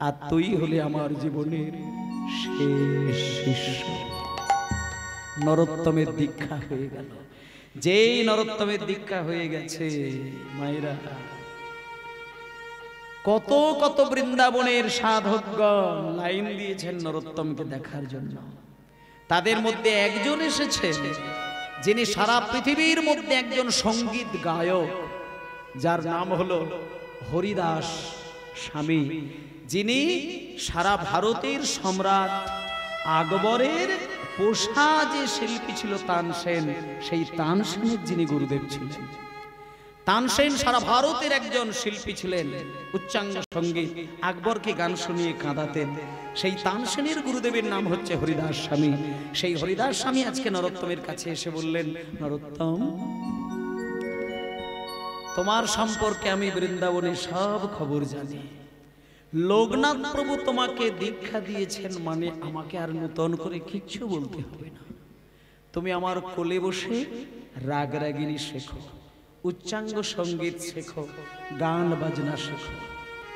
আর তুই হলি আমার জীবনের শেষ শিষ্য। নরোত্তমের দীক্ষা হয়ে গেল। যেই নরোত্তমের দীক্ষা হয়ে গেছে, মায়েরা, কত কত বৃন্দাবনের সাধকগণ লাইন দিয়েছেন নরোত্তমকে দেখার জন্য। তাদের মধ্যে একজন এসেছে যিনি সারা পৃথিবীর মধ্যে একজন সঙ্গীত গায়ক, যার নাম হলো হরিদাস স্বামী, যিনি সারা ভারতের সম্রাট আকবরের পোষা যে শিল্পী ছিল তানসেন, সেই তানসেনের যিনি গুরুদেব ছিলেন। তানসেন সারা ভারতের একজন শিল্পী ছিলেন, উচ্চাঙ্গ সঙ্গীত, আকবরকে গান শুনিয়ে কাঁদাতেন। সেই তানসেনের গুরুদেবের নাম হচ্ছে হরিদাস স্বামী। সেই হরিদাস স্বামী আজকে নরোত্তমের কাছে এসে বললেন, নরোত্তম, তোমার সম্পর্কে আমি বৃন্দাবনে সব খবর জানি। লোকনাথ প্রভু তোমাকে দীক্ষা দিয়েছেন, মানে আমাকে আর নূতন করে কিচ্ছু বলতে হবে না। তুমি আমার কোলে বসে রাগ রাগিনী শেখো, উচ্চাঙ্গ সঙ্গীত শেখো, গান বাজনা শেখো।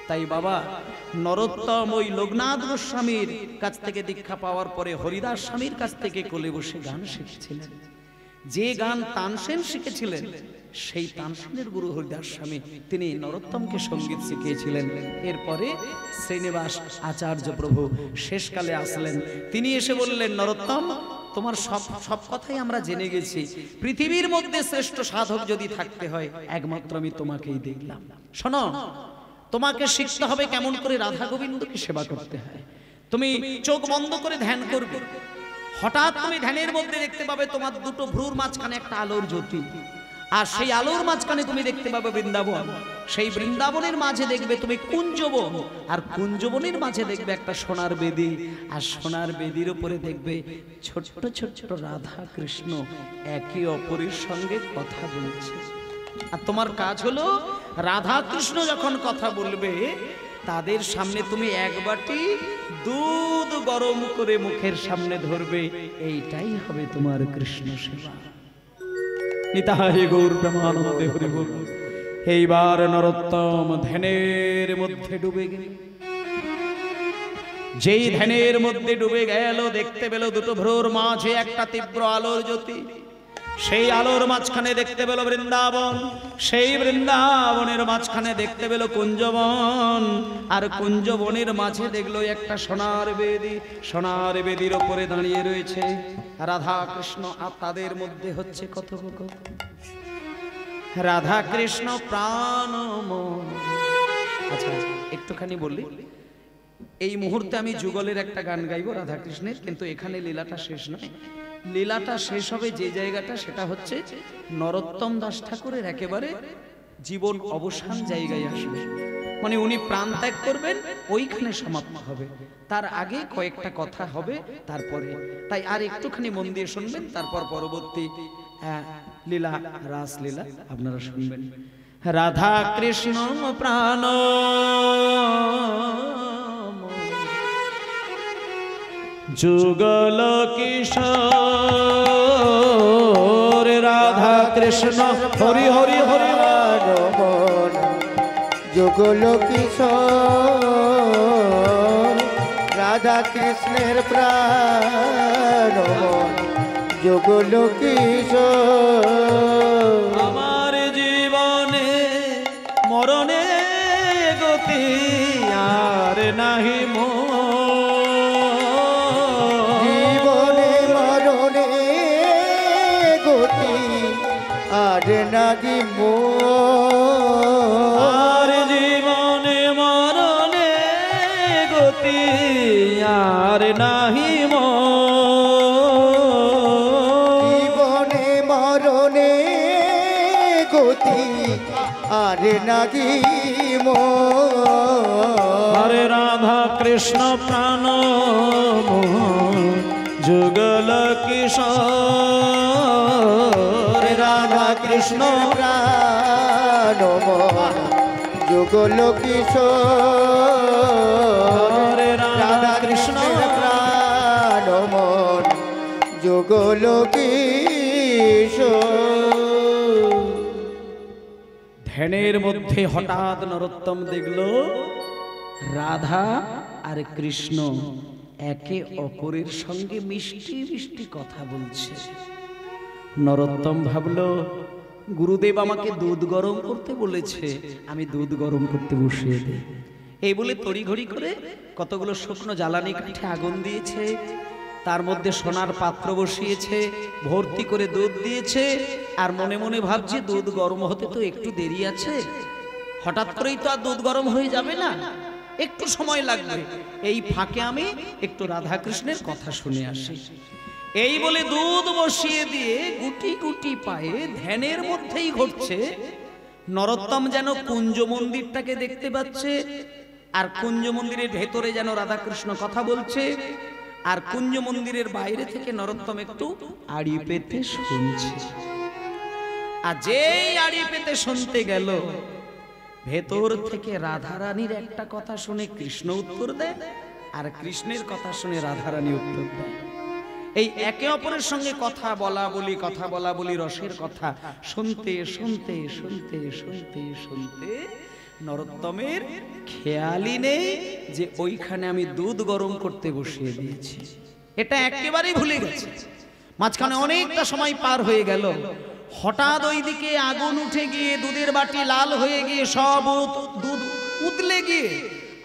তাই বাবা নরোত্তম ওই লোকনাথ গোস্বামীর কাছ থেকে দীক্ষা পাওয়ার পরে হরিদাস স্বামীর কাছ থেকে কোলে বসে গান শিখেছিলেন। যে গান তানসেন শিখেছিলেন, সেই তানসেনের গুরু হরিদাস স্বামী, তিনি নরোত্তমকে সঙ্গীত শিখিয়েছিলেন। এরপরে শ্রীনিবাস আচার্য প্রভু শেষকালে আসলেন। তিনি এসে বললেন, নরোত্তম, তোমার সব কথাই আমরা জেনে গেছি। পৃথিবীর মধ্যে শ্রেষ্ঠ সাধক যদি থাকতে হয়, একমাত্র আমি তোমাকেই দেখলাম। শোনো, তোমাকে শিখতে হবে কেমন করে রাধা গোবিন্দকে সেবা করতে হয়। তুমি চোখ বন্ধ করে ধ্যান করবে, হঠাৎ তুমি ধ্যানের মধ্যে দেখতে পাবে তোমার দুটো ভ্রুর মাঝখানে একটা আলোর জ্যোতি, আর সেই আলোর মাঝখানে তুমি দেখতে পাবে বৃন্দাবন। সেই বৃন্দাবনের মাঝে দেখবে তুমি কুঞ্জবন, আর কুঞ্জবনের মাঝে দেখবে একটা সোনার বেদি, আর সোনার বেদির উপরে দেখবে ছোট্ট ছোট্ট রাধা কৃষ্ণ একে অপরের সঙ্গে কথা বলছে। আর তোমার কাজ হলো রাধা কৃষ্ণ যখন কথা বলবে, তাদের সামনে তুমি এক বাটি দুধ গরম করে মুখের সামনে ধরবে। এইটাই হবে তোমার কৃষ্ণ সেবা। নিতাই গৌর প্রেমানন্দে হরি বল। এইবার নরোত্তম ধ্যানের মধ্যে ডুবে গেল। যেই ধ্যানের মধ্যে ডুবে গেল, দেখতে পেল দুটো ভ্রুর মাঝে একটা তীব্র আলোর জ্যোতি। সেই আলোর মাঝখানে দেখতে পেল বৃন্দাবন, সেই বৃন্দাবনের মাঝখানে দেখতে পেল কুঞ্জবন, আর কুঞ্জবনের মাঝে দেখলো একটা সোনার বেদি। সোনার বেদির ওপরে দাঁড়িয়ে রয়েছে রাধা কৃষ্ণ, আর তাদের মধ্যে হচ্ছে কথোপকথন। রাধা কৃষ্ণ প্রাণময়। আচ্ছা, একটুখানি বললি, এই মুহূর্তে আমি যুগলের একটা গান গাইবো রাধা কৃষ্ণের, কিন্তু এখানে লীলাটা শেষ নয়। লীলাটা শেষ হবে যে জায়গাটা, সেটা হচ্ছে নরোত্তম দাস ঠাকুরের একেবারে জীবন অবসান জায়গায় আসবে, মানে উনি প্রাণ ত্যাগ করবেন, ওইখানে সমাপ্ত হবে। তার আগে কয়েকটা কথা হবে তারপরে। তাই আর একটুখানি মন দিয়ে শুনবেন, তারপর পরবর্তী লীলা, রাসলীলা আপনারা শুনবেন। রাধা কৃষ্ণ প্রাণ যুগল কিশোর, রাধা কৃষ্ণ হরি হরি হরি রমন, যুগল কিশোর, রাধা কৃষ্ণের প্রাণ, যুগল কিশোর। আমার জীবনে মরণে গতি আর নাহি মো, আর নাহি আর জীবনে মরণে গতি আর নাহি মো, জীবনে মরণে গতি আর নাহি হরে রাধা কৃষ্ণ প্রাণ যুগল কিশোর, রাধা কৃষ্ণ প্রাণ যুগল কিশোর, রাধা কৃষ্ণ প্রাণ যুগল কিশোর। ধ্যানের মধ্যে হঠাৎ নরোত্তম দেখল রাধা আর কৃষ্ণ একে অপরের সঙ্গে মিষ্টি মিষ্টি কথা বলছে। নরোত্তম ভাবল, গুরুদেব আমাকে দুধ গরম করতে বলেছে, আমি দুধ গরম করতে বসিয়ে দিই। এই বলে তড়িঘড়ি করে কতগুলো শুকনো জ্বালানি কাঠে আগুন দিয়েছে, তার মধ্যে সোনার পাত্র বসিয়েছে, ভর্তি করে দুধ দিয়েছে, আর মনে মনে ভাবছে দুধ গরম হতে তো একটু দেরি আছে, হঠাৎ করেই তো আর দুধ গরম হয়ে যাবে না, একটু সময় লাগবে, এই ফাঁকে আমি একটু রাধা কৃষ্ণের কথা শুনে আসি। এই বলে দুধ বসিয়ে দিয়ে গুটি গুটি পায়ে ধ্যানের মধ্যেই ঘটছে। নরোত্তম যেন কুঞ্জ মন্দিরটাকে দেখতে পাচ্ছে, আর কুঞ্জ মন্দিরের ভেতরে যেন রাধা কৃষ্ণ কথা বলছে, আর কুঞ্জ মন্দিরের বাইরে থেকে নরোত্তম একটু আড়ি পেতে শুনছে। আর যেই আড়ি পেতে শুনতে গেল, ভেতর থেকে রাধারানীর একটা কথা শুনে কৃষ্ণ উত্তর দেয়, আর কৃষ্ণের কথা শুনে রাধারানী উত্তর দেয়। এই একে অপরের সঙ্গে কথা বলা বলি রসের কথা শুনতে শুনতে শুনতে শুনতে শুনতে নরোত্তমের খেয়ালই নেই যে ওইখানে আমি দুধ গরম করতে বসিয়ে দিয়েছি। এটা একেবারেই ভুলে গেছে। মাঝখানে অনেকটা সময় পার হয়ে গেল, হঠাৎ ওইদিকে আগুন উঠে গিয়ে দুধের বাটি লাল হয়ে গিয়ে সব দুধ উতলে গিয়ে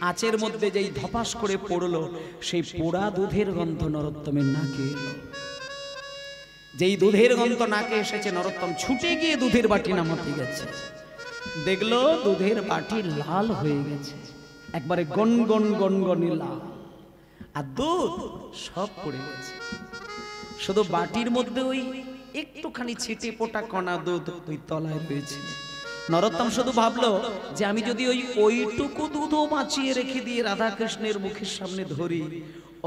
আঁচের মধ্যে যেই ধপাস করে পড়লো, সেই পোড়া দুধের গন্ধ নরোত্তমের নাকে এলো। যেই দুধের গন্ধ নাকে এসেছে, নরোত্তম ছুটে গিয়ে দুধের বাটি নামাতে গেছে, দেখলো দুধের বাটি লাল হয়ে গেছে, একবারে গনগন গনগনে লাল, আর দুধ সব পড়ে গেছে। শুধু বাটির মধ্যে ওই একটুখানি ছিটে পোটা কণা দুধ ওই তলায় রয়েছে। নরোত্তম শুধু ভাবলো যে আমি যদি ওইটুকু দুধও বাঁচিয়ে রেখে দিয়ে রাধা কৃষ্ণের মুখের সামনে ধরি,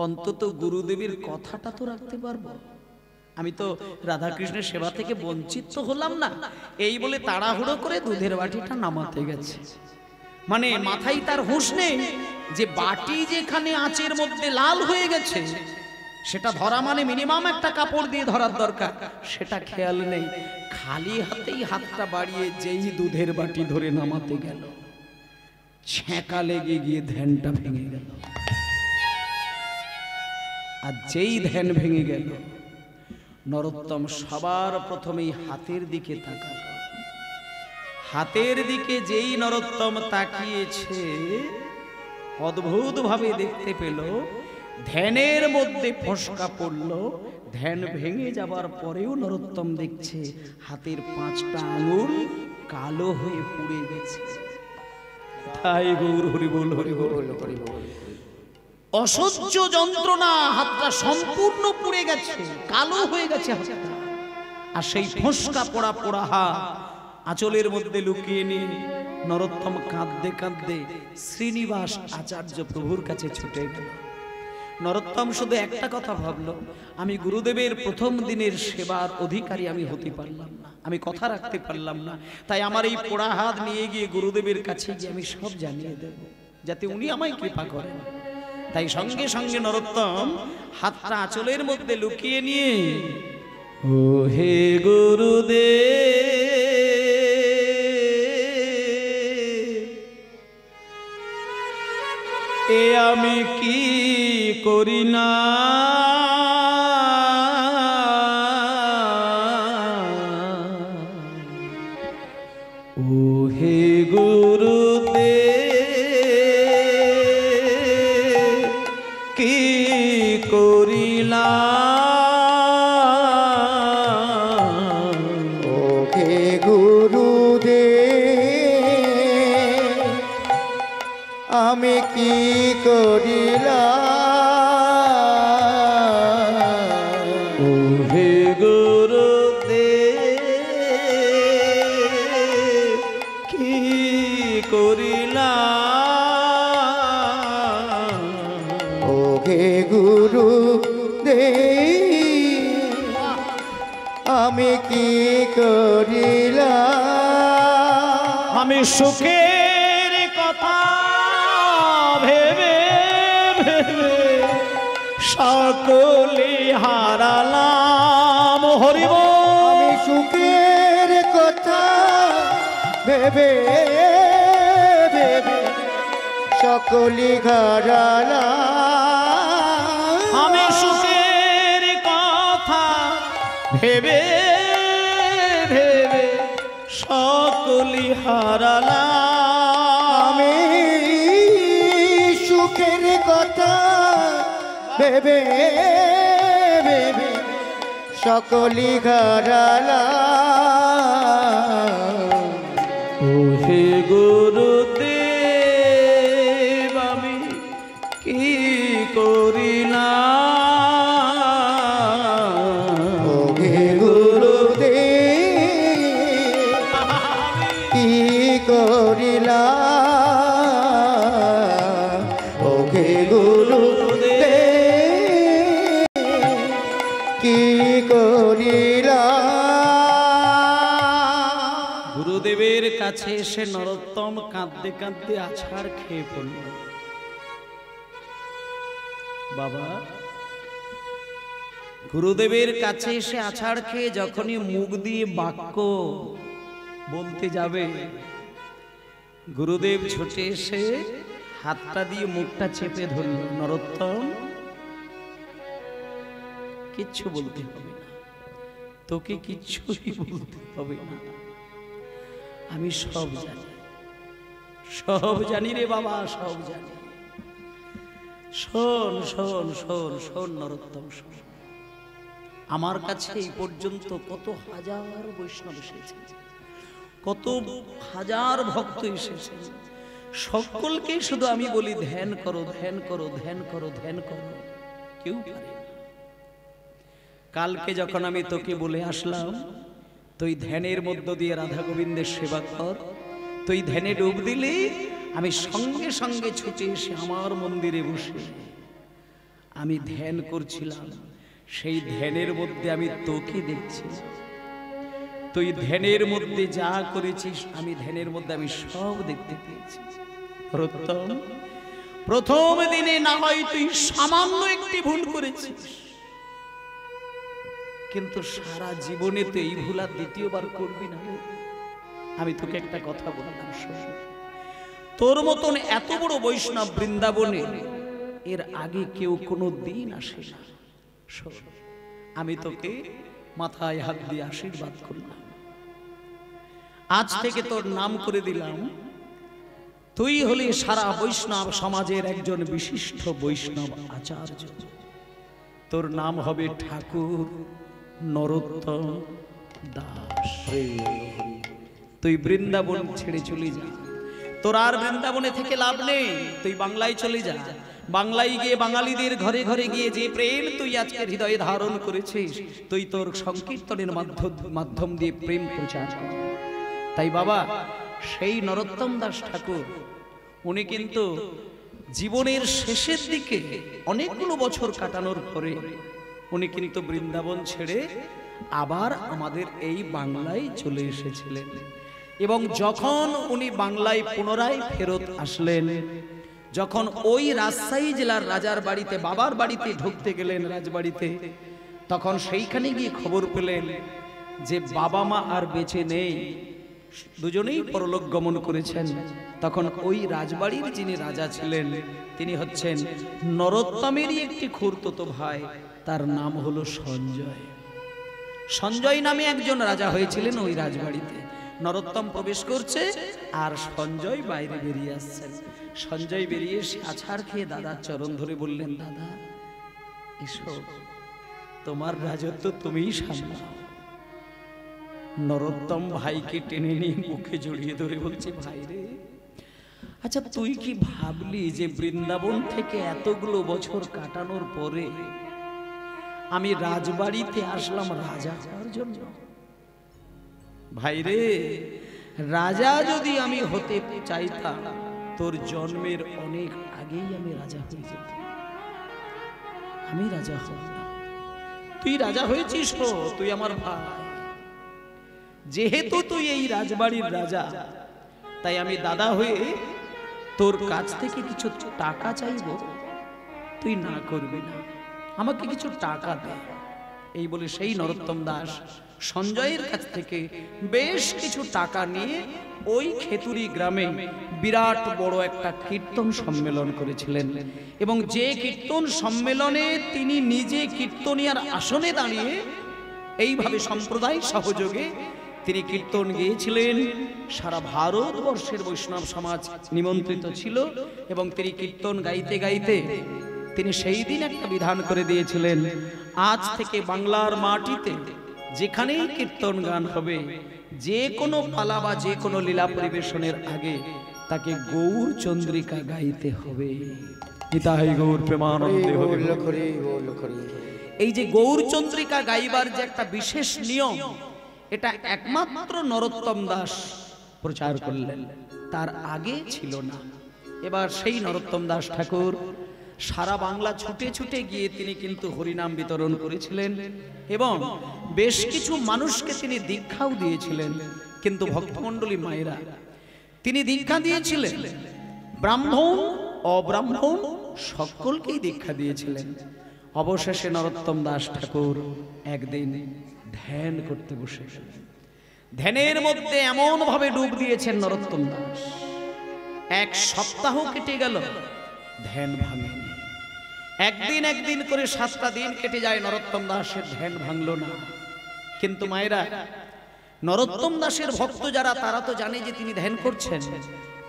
অন্তত গুরুদেবের কথাটা তো রাখতে পারবো, আমি তো রাধা কৃষ্ণের সেবা থেকে বঞ্চিত তো হলাম না। এই বলে তাড়াহুড়ো করে দুধের বাটিটা নামাতে গেছে। মানে মাথায় তার হুঁশ নেই যে বাটি যেখানে আঁচের মধ্যে লাল হয়ে গেছে, সেটা ধরা মানে মিনিমাম একটা কাপড় দিয়ে ধরার দরকার, সেটা খেয়াল নেই। খালি হাতেই হাতটা বাড়িয়ে যেই দুধের বাটি ধরে নামাতে গেল, ছ্যাঁকা লেগে গিয়ে ধ্যানটা ভেঙে গেল। আর যেই ধ্যান ভেঙে গেল, নরোত্তম সবার প্রথমেই হাতের দিকে তাকাল। হাতের দিকে যেই নরোত্তম তাকিয়েছে, অদ্ভুত ভাবে দেখতে পেল ধ্যানের মধ্যে ফসকা পড়ল। ধ্যান ভেঙে যাবার পরেও নরোত্তম দেখছে হাতের 5টা আঙুল কালো হয়ে পুড়ে গেছে। তাই গৌর হরি বল, হরি বল, হরি বল। অসহ্য যন্ত্রণা, হাতটা সম্পূর্ণ পুড়ে গেছে, কালো হয়ে গেছে হাতটা। আর সেই ফসকা পোড়া পোড়া হাত আঁচলের মধ্যে লুকিয়ে নিয়ে নরোত্তম কাঁদতে কাঁদতে শ্রীনিবাস আচার্য প্রভুর কাছে ছুটে গেল। নরোত্তম শুধু একটা কথা ভাবলো, আমি গুরুদেবের প্রথম দিনের সেবার অধিকারী আমি হতে পারলাম না, আমি কথা রাখতে পারলাম না, তাই আমার এই পোড়া হাত নিয়ে গিয়ে গুরুদেবের কাছে গিয়ে আমি সব জানিয়ে দেব, যাতে উনি আমায় কৃপা করেন। তাই সঙ্গে সঙ্গে নরোত্তম হাতটা আঁচলের মধ্যে লুকিয়ে নিয়ে, ও হে গুরুদেব, এ আমি কি করি না, ও হে গুরুদেব, কি করিলাম, ও হে গুরুদেব, আমি কি করিলাম, ও হে গুরুদেব, কি করিলাম, ও হে গুরুদেব, আমি কি করিলাম, আমি সুখের কথা ভেবে ভেবে সকলে হারালাম, হরি বল। আমি সুখের কথা ভেবে ভেবে সকলি হারালাম, আমি সুখের কথা ভেবে ভেবে সকলি হারালাম, আমি সুখের কথা ভেবে ভেবে সকলি ঘরালা ওহে গুরুদেব আমি কি করিলাম, ওহে গুরুদেব কি করিলা, ওহে গুরুদেব কি করিলা। গুরুদেবের কাছে এসে নরোত্তম কাঁদতে কাঁদতে আছাড় খেয়ে পড়ল। বাবা, গুরুদেবের কাছে এসে আছাড় খেয়ে যখনই মুখ দিয়ে বাক্য বলতে যাবে, গুরুদেব ছুটে এসে হাতটা দিয়ে মুখটা চেপে ধরল। নরোত্তম, কিচ্ছু বলতে হবে না, তোকে কিচ্ছুই বলতে হবে না, আমি সব জানি, সব জানি রে বাবা, সব জানি। শোন শোন শোন শোন নরোত্তম, শোন, আমার কাছে এই পর্যন্ত কত হাজার বৈষ্ণব এসেছে, কত হাজার ভক্ত এসেছে, সকলকে শুধু আমি বলি ধ্যান করো, ধ্যান করো, ধ্যান করো, ধ্যান করো, কেউ পারে না। কালকে যখন আমি তোকে বলে আসলাম তুই ধ্যানের মধ্য দিয়ে রাধা গোবিন্দের সেবা কর, তুই ধ্যানে ডুব দিলি, আমি সঙ্গে সঙ্গে ছুটে এসে আমার মন্দিরে বসে আমি ধ্যান করছিলাম। সেই ধ্যানের মধ্যে আমি তোকে দেখছি, তুই ধ্যানের মধ্যে যা করেছিস আমি ধ্যানের মধ্যে আমি সব দেখতে পেয়েছি। প্রথম প্রথম দিনে না হয় তুই সামান্য একটি ভুল করেছিস, কিন্তু সারা জীবনে তো এই ভুল আর দ্বিতীয়বার করবি না। আমি তোকে একটা কথা বললাম, তোর মতন এত বড় বৈষ্ণব বৃন্দাবনে এর আগে কেউ কোনো দিন আসে না। আমি তোকে মাথায় হাত দিয়ে আশীর্বাদ করলাম, আজ থেকে তোর নাম করে দিলাম, তুই হলি সারা বৈষ্ণব সমাজের একজন বিশিষ্ট বৈষ্ণব আচার্য। তোর নাম হবে ঠাকুর নরোত্তম দাস। তুই বৃন্দাবন ছেড়ে চলে যা, তোর আর বৃন্দাবনে থেকে লাভ নেই, তুই বাংলায় চলে যা। বাংলায় গিয়ে বাঙালিদের ঘরে ঘরে গিয়ে যে প্রেম তুই আজকে হৃদয়ে ধারণ করেছিস, তুই তোর সংকীর্তনের মাধ্যম দিয়ে প্রেম প্রচার কর। তাই বাবা, সেই নরোত্তম দাস ঠাকুর উনি কিন্তু জীবনের শেষের দিকে অনেকগুলো বছর কাটানোর পরে উনি কিন্তু বৃন্দাবন ছেড়ে আবার আমাদের এই বাংলায় চলে এসেছিলেন। এবং যখন উনি বাংলায় পুনরায় ফেরত আসলেন, যখন ওই রাজশাহী জেলার রাজার বাড়িতে বাবার বাড়িতে ঢুকতে গেলেন রাজবাড়িতে, তখন সেইখানে গিয়ে খবর পেলেন যে বাবা মা আর বেঁচে নেই, দুজনেই পরলোক গমন করেছেন। তখন ওই রাজবাড়ির যিনি রাজা ছিলেন তিনি হচ্ছেন নরোত্তমেরই একটি খুড়তুতো ভাই, তার নাম হলো সঞ্জয়। সঞ্জয় নামে একজন রাজা হয়েছিলেন ওই রাজবাড়িতে। নরোত্তম প্রবেশ করছে আর সঞ্জয় বাইরে বেরিয়ে আসছেন। সঞ্জয় বেরিয়ে এসে আছাড় খেয়ে দাদার চরণ ধরে বললেন, দাদা এসো, তোমার রাজত্ব তুমিই সামলাও। নরোত্তম ভাইকে টেনে নিয়ে মুখে জড়িয়ে ধরে বলছে, ভাই রে, আচ্ছা তুই কি ভাবলি যে বৃন্দাবন থেকে এতগুলো বছর কাটানোর পরে আমি রাজবাড়িতে আসলাম রাজা হওয়ার জন্য? ভাই রে, রাজা যদি আমি হতে চাইতাম তোর জন্মের অনেক আগেই আমি রাজা হয়ে যেতাম। আমি রাজা হব না, তুই রাজা হয়েছিস, তুই আমার ভাই। যেহেতু তুই এই রাজবাড়ির রাজা, তাই আমি দাদা হয়ে তোর কাছ থেকে কিছু টাকা চাইব, তুই না করবি না, আমাকে কিছু টাকা দে। এই বলে সেই নরোত্তম দাস সঞ্জয়ের কাছ থেকে বেশ কিছু টাকা নিয়ে ওই খেতুরি গ্রামে বিরাট বড় একটা কীর্তন সম্মেলন করেছিলেন। এবং যে কীর্তন সম্মেলনে তিনি নিজে কীর্তনিয়ার আসনে দাঁড়িয়ে এইভাবে সম্প্রদায় সহযোগে তিনি কীর্তন গেয়েছিলেন। সারা ভারতবর্ষের বৈষ্ণব সমাজ নিমন্ত্রিত ছিল এবং তিনি কীর্তন গাইতে গাইতে তিনি সেই দিন একটা বিধান করে দিয়েছিলেন, আজ থেকে বাংলার মাটিতে যেখানেই কীর্তন গান হবে, যে কোনো পালা বা যে কোনো লীলা পরিবেশনের আগে তাকে গৌর চন্দ্রিকা গাইতে হবে। নিতাই গৌর প্রেমানন্দে হরি বল। এই যে গৌর চন্দ্রিকা গাইবার যে একটা বিশেষ নিয়ম, এটা একমাত্র নরোত্তম দাস প্রচার করলেন, তার আগে ছিল না। এবার সেই নরোত্তম দাস ঠাকুর সারা বাংলা ছুটে ছুটে গিয়ে তিনি কিন্তু হরিনাম বিতরণ করেছিলেন এবং বেশ কিছু মানুষকে তিনি দীক্ষাও দিয়েছিলেন। কিন্তু ভক্তমণ্ডলী মায়েরা, তিনি দীক্ষা দিয়েছিলেন ব্রাহ্মণ অব্রাহ্মণ সকলকেই দীক্ষা দিয়েছিলেন। অবশেষে নরোত্তম দাস ঠাকুর একদিন ধ্যান করতে বসে, ধ্যানের মধ্যে এমন ভাবে ডুব দিয়েছেন নরোত্তম দাস, 1 সপ্তাহ কেটে গেল, ধ্যান ভাঙেনি। একদিন করে 7টা দিন কেটে যায়, নরোত্তম দাসের ধ্যান ভাঙলো না। কিন্তু মায়েরা, নরোত্তম দাসের ভক্ত যারা, তারা তো জানে যে তিনি ধ্যান করছেন,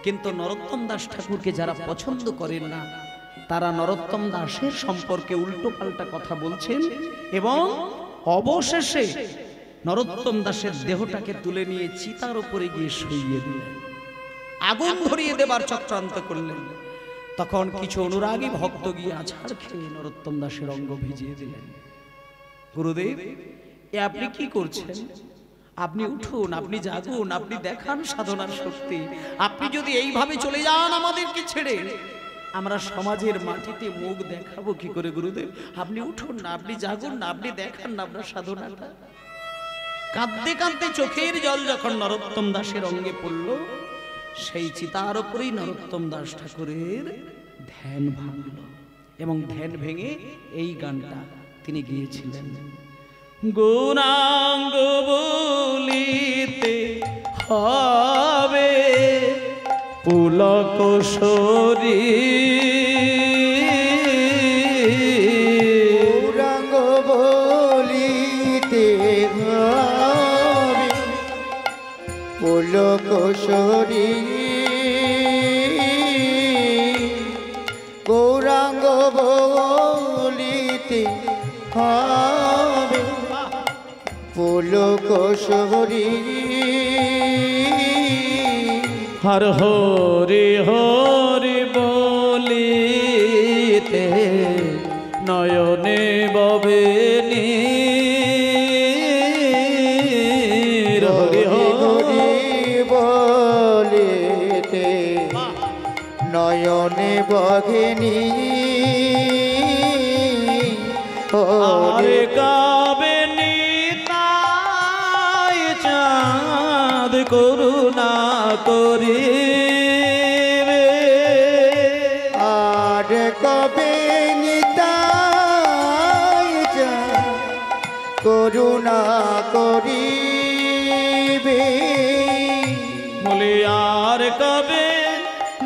কিন্তু নরোত্তম দাস ঠাকুরকে যারা পছন্দ করেন না, তারা নরোত্তম দাসের সম্পর্কে উল্টো পাল্টা কথা বলছেন এবং অবশেষে নরোত্তম দাসের দেহটাকে তুলে নিয়ে চিতার উপরে গিয়ে শুইয়ে দিলেন, আগুন ধরিয়ে দেবার চক্রান্ত করলেন। তখন কিছু অনুরাগী ভক্ত গিয়ে আছাড় খেয়ে নরোত্তম দাসের অঙ্গ ভিজিয়ে দিলেন। গুরুদেব, এ আপনি কি করছেন? আপনি উঠুন, আপনি জাগুন, আপনি দেখান সাধনার শক্তি। আপনি যদি এইভাবে চলে যান আমাদেরকে ছেড়ে, আমরা সমাজের মাটিতে মুখ দেখাবো কি করে? গুরুদেব, আপনি উঠুন না, আপনি জাগুন না, আপনি দেখান না আপনার সাধনাটা। কাঁদতে কাঁদতে চোখের জল যখন নরোত্তম দাসের অঙ্গে পড়ল, সেই চিতার উপরেই নরোত্তম দাস ঠাকুরের ধ্যান ভাঙল এবং ধ্যান ভেঙে এই গানটা তিনি গিয়েছিলেন। গৌরাঙ্গ বলিতে হবে পুলক সরি, গৌরাঙ্গ বলিতে হবে পুলক সরি, গৌরাঙ্গ বলিতে হবে পুলক সরি। হর হরি হরি বলিতে নয়নে ববে নীর, হরি হরি বলিতে নয়নে বঘেনি, আরে গাবে নিতাই চাঁদ করুণা করিবে, আর কবে নিতাই চাঁদ করুণা করিবে, বলি আর কবে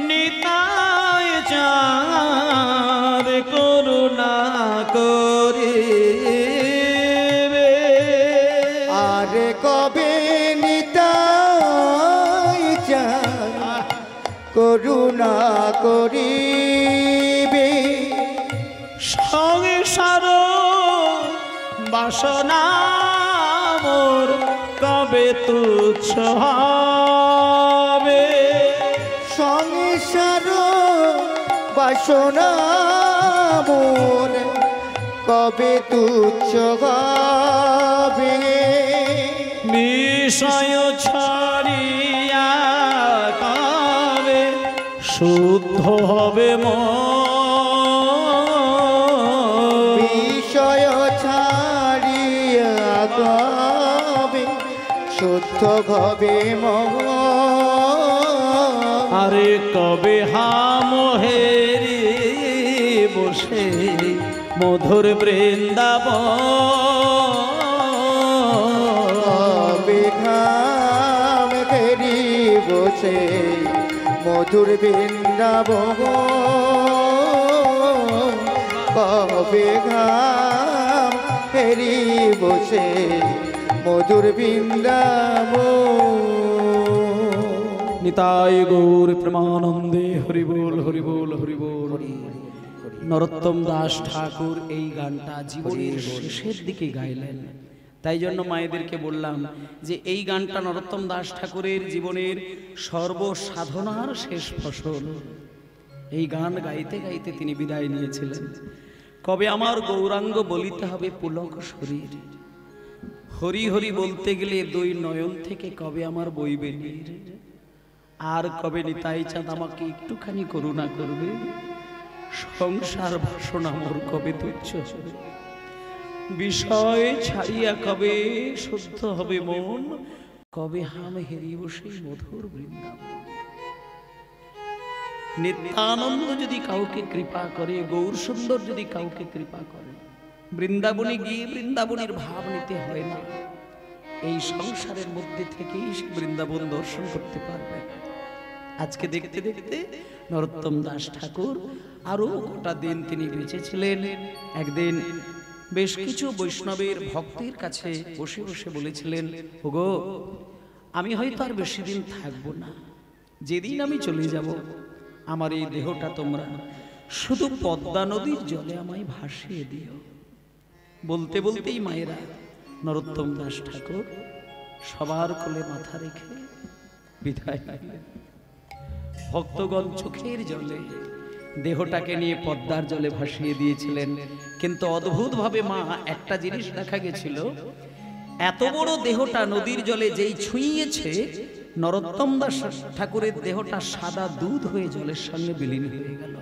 নিতাই চাঁদ করুণা করিবে, আর কবে নিতাই চাঁদ করুণা করিবে, সংসার বাসনা মোর কবে তুচ্ছ হবে, সংসার বাসনা মোর কবে তুচ্ছ হবে, বিষয় ছাড়িয়া কবে শুদ্ধ হবে মন, বিষয় ছাড়িয়া কবে শুদ্ধ হবে মন, আরে কবে হামহেরি বসে মধুর বৃন্দাবন, কবে ঘাম ঘেরি বসে মধুর বৃন্দাবন, কবে ঘাম ঘেরি বসে মধুর বৃন্দাবন। নিতাই গৌর প্রেমানন্দে হরি বল হরি বল হরি বল। নরোত্তম দাস ঠাকুর এই গানটা জীবনের শেষের দিকে গাইলেন। তাই জন্য মায়েদেরকে বললাম যে এই গানটা নরোত্তম দাস ঠাকুরের জীবনের সর্বসাধনার শেষ ফসল। এই গান গাইতে গাইতে তিনি বিদায় নিয়েছিলেন। কবে আমার গৌরাঙ্গ বলিতে হবে পুলক শরীর, হরি হরি বলতে গেলে দুই নয়ন থেকে কবে আমার বইবে নীর, আর কবে নিতাই চাঁদ আমাকে একটুখানি করুণা করবে, সংসার বাসনা মোর কবে তুচ্ছ হবে, বিষয় ছাড়িয়া কবে শুদ্ধ হবে মন, কবে হাম হেরিব সেই মধুর বৃন্দাবন। নিত্যানন্দ যদি কাউকে কৃপা করে, গৌর সুন্দর যদি কাউকে কৃপা করে, বৃন্দাবনে গিয়ে বৃন্দাবনের ভাব নিতে হয় না, এই সংসারের মধ্যে থেকেই সে বৃন্দাবন দর্শন করতে পারবে। আজকে দেখতে দেখতে নরোত্তম দাস ঠাকুর আরো গোটা দিন তিনি বেঁচে ছিলেন। একদিন বেশ কিছু বৈষ্ণবের ভক্তের কাছে বসে বসে বলেছিলেন, ওগো আমি হয়তো আর বেশি দিন থাকবো না, যেদিন আমি চলে যাব আমার এই দেহটা তোমরা শুধু পদ্মা নদীর জলে আমায় ভাসিয়ে দিও। বলতে বলতেই মায়েরা নরোত্তম দাস ঠাকুর সবার কোলে মাথা রেখে বিদায় নিলেন। ভক্তগণ চোখের জলে দেহটাকে নিয়ে পদ্মার জলে ভাসিয়ে দিয়েছিলেন। কিন্তু অদ্ভুতভাবে মা একটা জিনিস দেখা গেছিল, এত বড় দেহটা নদীর জলে যেই ছুঁয়েছে, নরোত্তম দাস ঠাকুরের দেহটা সাদা দুধ হয়ে জলের সঙ্গে বিলীন হয়ে গেল।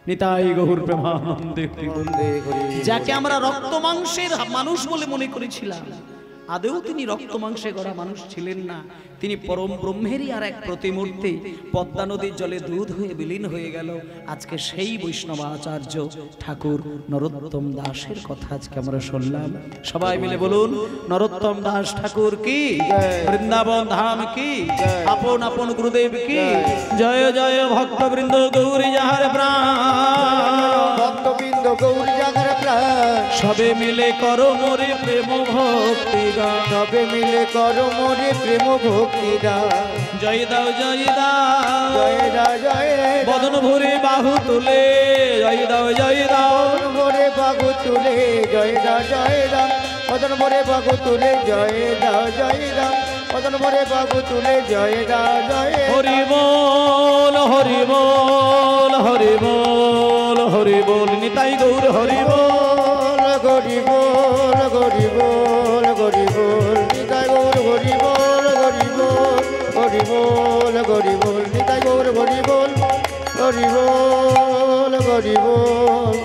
নিতাই গৌর প্রেমানন্দে যাকে আমরা রক্ত মাংসের মানুষ বলে মনে করেছিলাম, আদেও তিনি রক্ত মাংসে গড়া মানুষ ছিলেন না। তিনি পরম ব্রহ্মেরই আর এক প্রতিমূর্তি, পদ্মা নদীর জলে দুধ হয়ে বিলীন হয়ে গেল। আজকে সেই বৈষ্ণব আচার্য ঠাকুর নরোত্তম দাসের কথা আজকে আমরা শুনলাম। সবাই মিলে বলুন, নরোত্তম দাস ঠাকুর কি, বৃন্দাবন ধাম কি, আপন আপন গুরুদেব কি, জয় জয় ভক্তবৃন্দ গৌরী যাহার প্রাণ, ভক্তবৃন্দ গৌরী যাহার প্রাণ, সবে মিলে করো মোরে প্রেম ভক্তি গান, সবে মিলে করো মোরে প্রেম ভক্তি দান। জয় দাও জয় দাও, জয় দাও জয় দাও, বদন ভরে বাহু তুলে জয় দাও জয় দাও, বদন ভরে বাহু তুলে জয় দাও জয় দাও, বদন ভরে বাহু তুলে জয় দাও জয় দাও, বদন ভরে বাহু তুলে জয় দাও জয় দাও। হরি বল হরি বল হরি বল হরি বল, নিতাই গৌর হরি বল, গরি বল গরি বল গরি বল, নিতাই গৌর গরি বল গরি বল, গরি বল গরি বল, নিতাই গৌর গরি বল, গরি বল গরি বল।